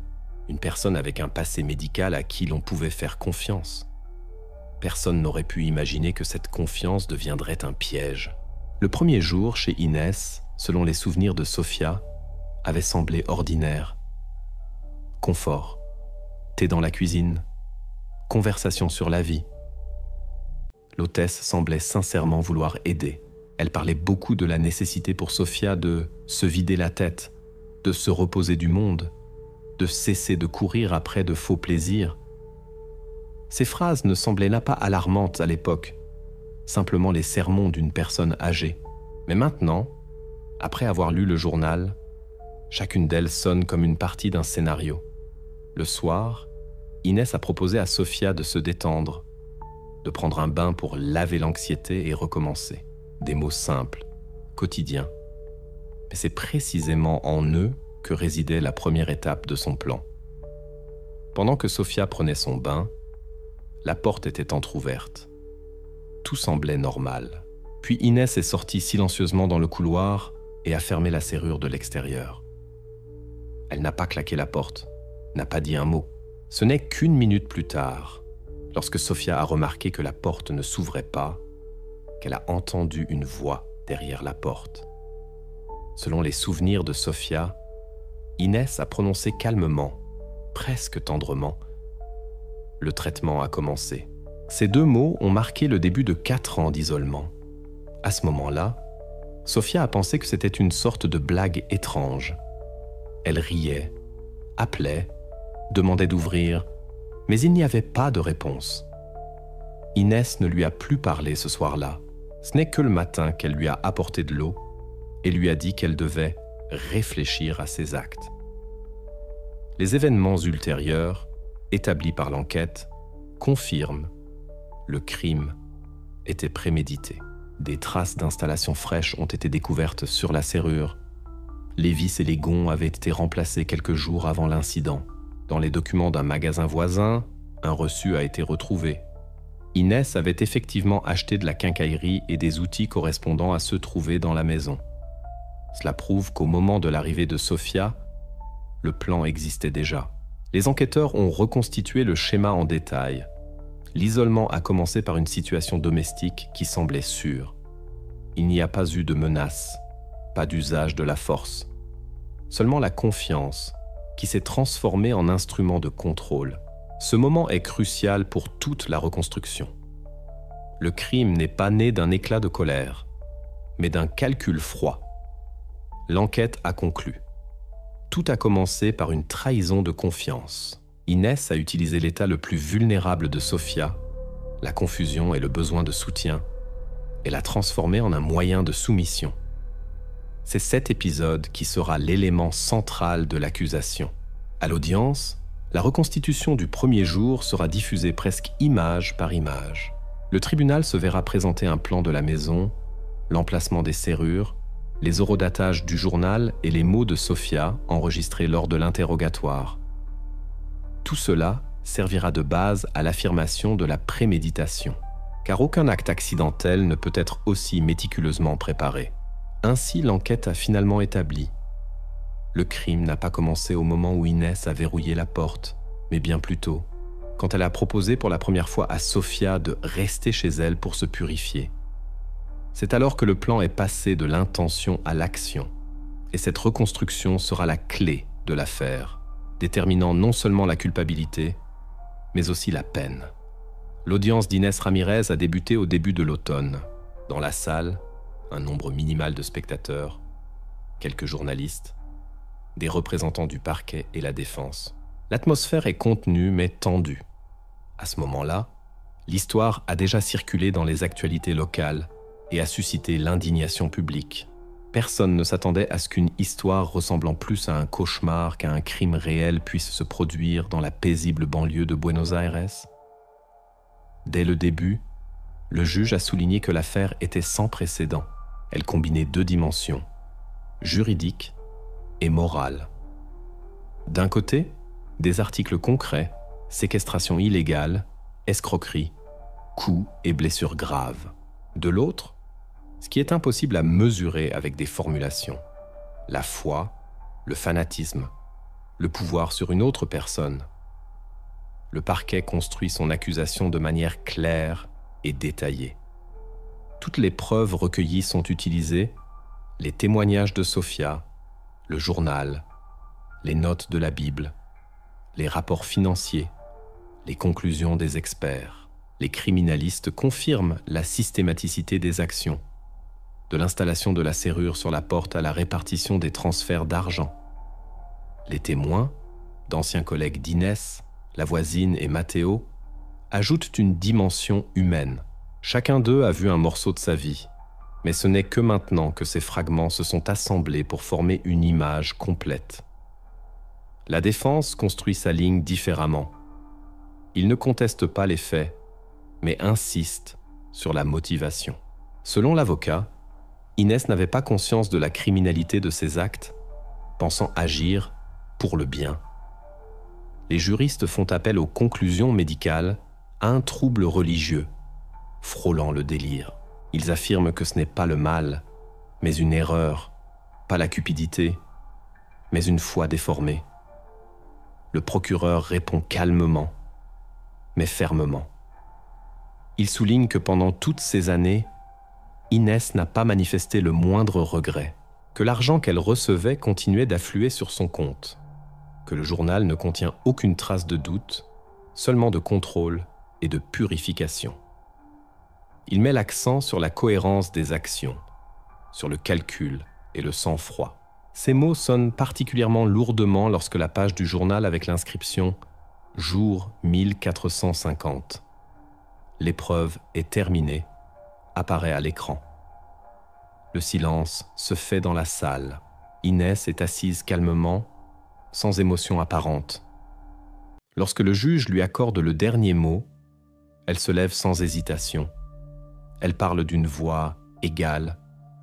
une personne avec un passé médical à qui l'on pouvait faire confiance. Personne n'aurait pu imaginer que cette confiance deviendrait un piège. Le premier jour chez Inès, selon les souvenirs de Sofia, avait semblé ordinaire. Confort, thé dans la cuisine, conversation sur la vie. L'hôtesse semblait sincèrement vouloir aider. Elle parlait beaucoup de la nécessité pour Sofia de se vider la tête, de se reposer du monde, de cesser de courir après de faux plaisirs. Ces phrases ne semblaient pas alarmantes à l'époque, simplement les sermons d'une personne âgée. Mais maintenant, après avoir lu le journal, chacune d'elles sonne comme une partie d'un scénario. Le soir, Inès a proposé à Sofia de se détendre, de prendre un bain pour laver l'anxiété et recommencer. Des mots simples, quotidiens. Mais c'est précisément en eux que résidait la première étape de son plan. Pendant que Sofia prenait son bain, la porte était entr'ouverte. Tout semblait normal. Puis Inès est sortie silencieusement dans le couloir et a fermé la serrure de l'extérieur. Elle n'a pas claqué la porte, n'a pas dit un mot. Ce n'est qu'une minute plus tard, lorsque Sofia a remarqué que la porte ne s'ouvrait pas, qu'elle a entendu une voix derrière la porte. Selon les souvenirs de Sofia, Inès a prononcé calmement, presque tendrement, « Le traitement a commencé ». Ces 2 mots ont marqué le début de 4 ans d'isolement. À ce moment-là, Sofia a pensé que c'était une sorte de blague étrange. Elle riait, appelait, demandait d'ouvrir, mais il n'y avait pas de réponse. Inès ne lui a plus parlé ce soir-là. Ce n'est que le matin qu'elle lui a apporté de l'eau et lui a dit qu'elle devait réfléchir à ses actes. Les événements ultérieurs, établis par l'enquête, confirment le crime était prémédité. Des traces d'installations fraîches ont été découvertes sur la serrure. Les vis et les gonds avaient été remplacés quelques jours avant l'incident. Dans les documents d'un magasin voisin, un reçu a été retrouvé. Inès avait effectivement acheté de la quincaillerie et des outils correspondant à ceux trouvés dans la maison. Cela prouve qu'au moment de l'arrivée de Sofia, le plan existait déjà. Les enquêteurs ont reconstitué le schéma en détail. L'isolement a commencé par une situation domestique qui semblait sûre. Il n'y a pas eu de menace, pas d'usage de la force. Seulement la confiance, qui s'est transformée en instrument de contrôle. Ce moment est crucial pour toute la reconstruction. Le crime n'est pas né d'un éclat de colère, mais d'un calcul froid. L'enquête a conclu. Tout a commencé par une trahison de confiance. Inès a utilisé l'état le plus vulnérable de Sofia, la confusion et le besoin de soutien, et l'a transformé en un moyen de soumission. C'est cet épisode qui sera l'élément central de l'accusation. À l'audience, la reconstitution du premier jour sera diffusée presque image par image. Le tribunal se verra présenter un plan de la maison, l'emplacement des serrures, les horodatages du journal et les mots de Sofia enregistrés lors de l'interrogatoire. Tout cela servira de base à l'affirmation de la préméditation. car aucun acte accidentel ne peut être aussi méticuleusement préparé. Ainsi, l'enquête a finalement établi. Le crime n'a pas commencé au moment où Inès a verrouillé la porte, mais bien plus tôt, quand elle a proposé pour la première fois à Sofia de rester chez elle pour se purifier. C'est alors que le plan est passé de l'intention à l'action. Et cette reconstruction sera la clé de l'affaire, déterminant non seulement la culpabilité, mais aussi la peine. L'audience d'Inès Ramirez a débuté au début de l'automne. Dans la salle, un nombre minimal de spectateurs, quelques journalistes, des représentants du parquet et la défense. L'atmosphère est contenue mais tendue. À ce moment-là, l'histoire a déjà circulé dans les actualités locales et a suscité l'indignation publique. Personne ne s'attendait à ce qu'une histoire ressemblant plus à un cauchemar qu'à un crime réel puisse se produire dans la paisible banlieue de Buenos Aires. Dès le début, le juge a souligné que l'affaire était sans précédent. Elle combinait deux dimensions, juridique et morale. D'un côté, des articles concrets, séquestration illégale, escroquerie, coups et blessures graves. De l'autre, ce qui est impossible à mesurer avec des formulations, la foi, le fanatisme, le pouvoir sur une autre personne. Le parquet construit son accusation de manière claire et détaillée. Toutes les preuves recueillies sont utilisées, les témoignages de Sofia, le journal, les notes de la Bible, les rapports financiers, les conclusions des experts. Les criminalistes confirment la systématicité des actions, de l'installation de la serrure sur la porte à la répartition des transferts d'argent. Les témoins, d'anciens collègues d'Inès, la voisine et Matteo, ajoutent une dimension humaine. Chacun d'eux a vu un morceau de sa vie, mais ce n'est que maintenant que ces fragments se sont assemblés pour former une image complète. La défense construit sa ligne différemment. Il ne conteste pas les faits, mais insiste sur la motivation. Selon l'avocat, Inès n'avait pas conscience de la criminalité de ses actes, pensant agir pour le bien. Les juristes font appel aux conclusions médicales à un trouble religieux, frôlant le délire. Ils affirment que ce n'est pas le mal, mais une erreur, pas la cupidité, mais une foi déformée. Le procureur répond calmement, mais fermement. Il souligne que pendant toutes ces années, Inès n'a pas manifesté le moindre regret, que l'argent qu'elle recevait continuait d'affluer sur son compte, que le journal ne contient aucune trace de doute, seulement de contrôle et de purification. Il met l'accent sur la cohérence des actions, sur le calcul et le sang-froid. Ces mots sonnent particulièrement lourdement lorsque la page du journal avec l'inscription « Jour 1450 ». L'épreuve est terminée, apparaît à l'écran. Le silence se fait dans la salle. Inès est assise calmement, sans émotion apparente. Lorsque le juge lui accorde le dernier mot, elle se lève sans hésitation. Elle parle d'une voix égale,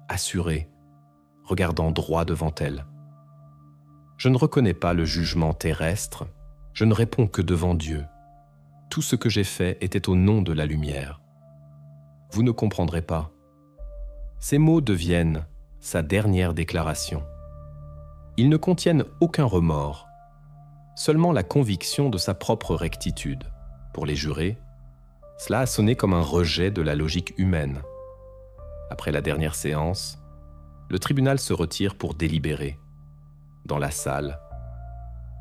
assurée, regardant droit devant elle. Je ne reconnais pas le jugement terrestre, je ne réponds que devant Dieu. Tout ce que j'ai fait était au nom de la lumière. Vous ne comprendrez pas. Ces mots deviennent sa dernière déclaration. Ils ne contiennent aucun remords, seulement la conviction de sa propre rectitude. Pour les jurés, cela a sonné comme un rejet de la logique humaine. Après la dernière séance, le tribunal se retire pour délibérer. Dans la salle,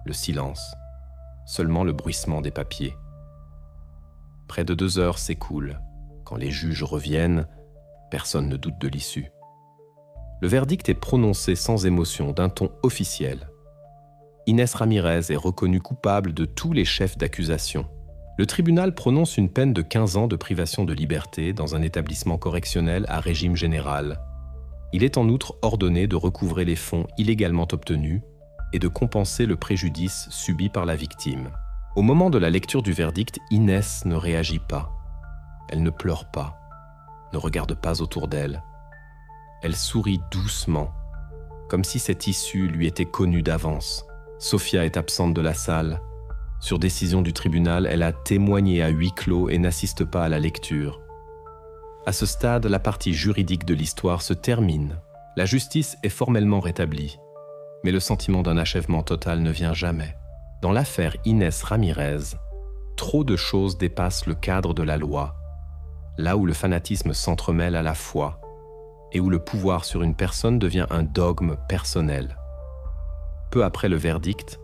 le silence, seulement le bruissement des papiers. Près de 2 heures s'écoulent. Quand les juges reviennent, personne ne doute de l'issue. Le verdict est prononcé sans émotion, d'un ton officiel. Inès Ramirez est reconnue coupable de tous les chefs d'accusation. Le tribunal prononce une peine de 15 ans de privation de liberté dans un établissement correctionnel à régime général. Il est en outre ordonné de recouvrer les fonds illégalement obtenus et de compenser le préjudice subi par la victime. Au moment de la lecture du verdict, Inès ne réagit pas. Elle ne pleure pas, ne regarde pas autour d'elle. Elle sourit doucement, comme si cette issue lui était connue d'avance. Sofia est absente de la salle. Sur décision du tribunal, elle a témoigné à huis clos et n'assiste pas à la lecture. À ce stade, la partie juridique de l'histoire se termine. La justice est formellement rétablie, mais le sentiment d'un achèvement total ne vient jamais. Dans l'affaire Inès Ramirez, trop de choses dépassent le cadre de la loi, là où le fanatisme s'entremêle à la foi et où le pouvoir sur une personne devient un dogme personnel. Peu après le verdict,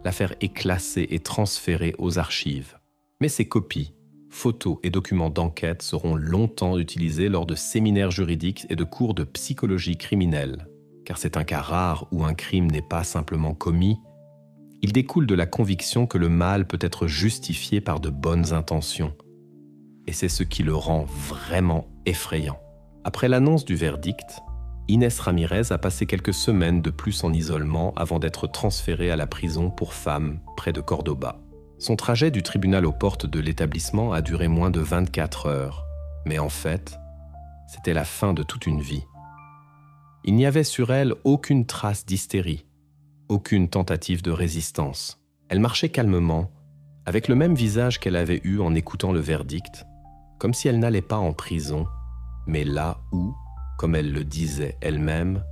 l'affaire est classée et transférée aux archives. Mais ces copies, photos et documents d'enquête seront longtemps utilisés lors de séminaires juridiques et de cours de psychologie criminelle. Car c'est un cas rare où un crime n'est pas simplement commis, il découle de la conviction que le mal peut être justifié par de bonnes intentions. Et c'est ce qui le rend vraiment effrayant. Après l'annonce du verdict, Inès Ramirez a passé quelques semaines de plus en isolement avant d'être transférée à la prison pour femmes près de Cordoba. Son trajet du tribunal aux portes de l'établissement a duré moins de 24 heures. Mais en fait, c'était la fin de toute une vie. Il n'y avait sur elle aucune trace d'hystérie, aucune tentative de résistance. Elle marchait calmement, avec le même visage qu'elle avait eu en écoutant le verdict, comme si elle n'allait pas en prison, mais là où, comme elle le disait elle-même,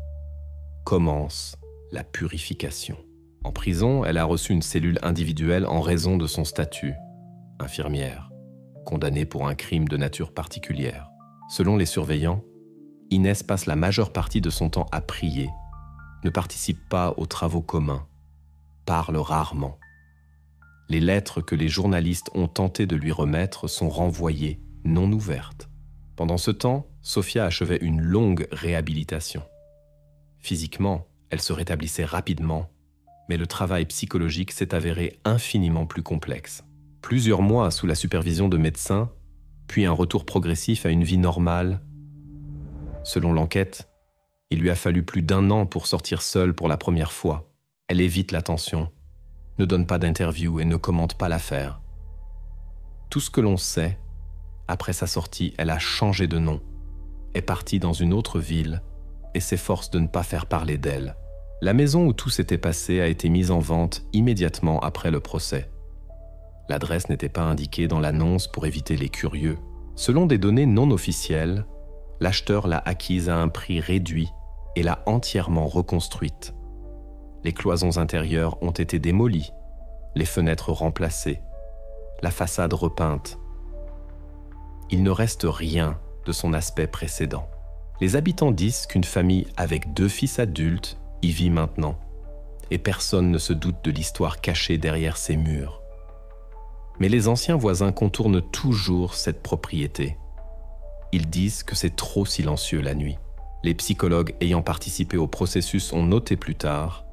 commence la purification. En prison, elle a reçu une cellule individuelle en raison de son statut, infirmière, condamnée pour un crime de nature particulière. Selon les surveillants, Inès passe la majeure partie de son temps à prier, ne participe pas aux travaux communs, parle rarement. Les lettres que les journalistes ont tenté de lui remettre sont renvoyées, non ouvertes. Pendant ce temps, Sofia achevait une longue réhabilitation. Physiquement, elle se rétablissait rapidement, mais le travail psychologique s'est avéré infiniment plus complexe. Plusieurs mois sous la supervision de médecins, puis un retour progressif à une vie normale. Selon l'enquête, il lui a fallu plus d'1 an pour sortir seule pour la première fois. Elle évite l'attention, ne donne pas d'interview et ne commente pas l'affaire. Tout ce que l'on sait, après sa sortie, elle a changé de nom, est partie dans une autre ville et s'efforce de ne pas faire parler d'elle. La maison où tout s'était passé a été mise en vente immédiatement après le procès. L'adresse n'était pas indiquée dans l'annonce pour éviter les curieux. Selon des données non officielles, l'acheteur l'a acquise à un prix réduit et l'a entièrement reconstruite. Les cloisons intérieures ont été démolies, les fenêtres remplacées, la façade repeinte. Il ne reste rien de son aspect précédent. Les habitants disent qu'une famille avec 2 fils adultes y vit maintenant, et personne ne se doute de l'histoire cachée derrière ces murs. Mais les anciens voisins contournent toujours cette propriété. Ils disent que c'est trop silencieux la nuit. Les psychologues ayant participé au processus ont noté plus tard,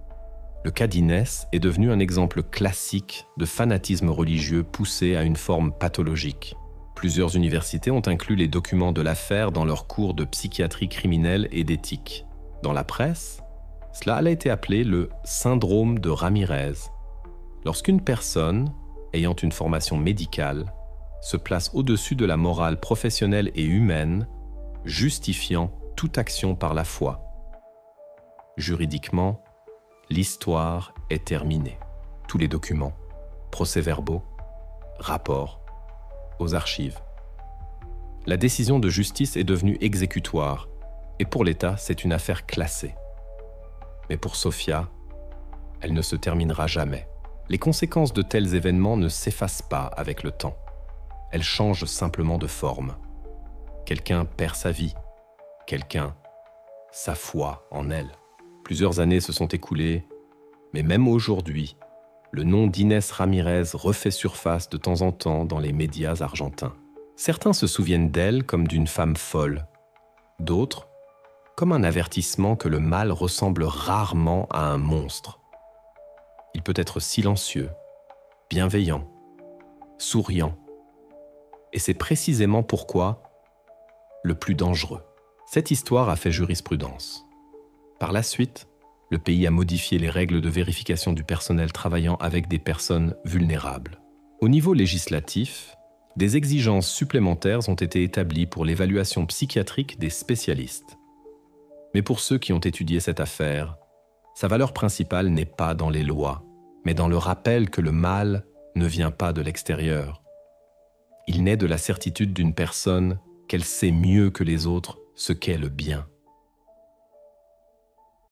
le cas d'Inès est devenu un exemple classique de fanatisme religieux poussé à une forme pathologique. Plusieurs universités ont inclus les documents de l'affaire dans leurs cours de psychiatrie criminelle et d'éthique. Dans la presse, cela a été appelé le syndrome de Ramirez. Lorsqu'une personne, ayant une formation médicale, se place au-dessus de la morale professionnelle et humaine, justifiant toute action par la foi. Juridiquement, l'histoire est terminée. Tous les documents, procès-verbaux, rapports, aux archives. La décision de justice est devenue exécutoire, et pour l'État, c'est une affaire classée. Mais pour Sofia, elle ne se terminera jamais. Les conséquences de tels événements ne s'effacent pas avec le temps. Elles changent simplement de forme. Quelqu'un perd sa vie, quelqu'un sa foi en elle. Plusieurs années se sont écoulées, mais même aujourd'hui, le nom d'Inès Ramirez refait surface de temps en temps dans les médias argentins. Certains se souviennent d'elle comme d'une femme folle, d'autres comme un avertissement que le mal ressemble rarement à un monstre. Il peut être silencieux, bienveillant, souriant, et c'est précisément pourquoi le plus dangereux. Cette histoire a fait jurisprudence. Par la suite, le pays a modifié les règles de vérification du personnel travaillant avec des personnes vulnérables. Au niveau législatif, des exigences supplémentaires ont été établies pour l'évaluation psychiatrique des spécialistes. Mais pour ceux qui ont étudié cette affaire, sa valeur principale n'est pas dans les lois, mais dans le rappel que le mal ne vient pas de l'extérieur. Il naît de la certitude d'une personne qu'elle sait mieux que les autres ce qu'est le bien.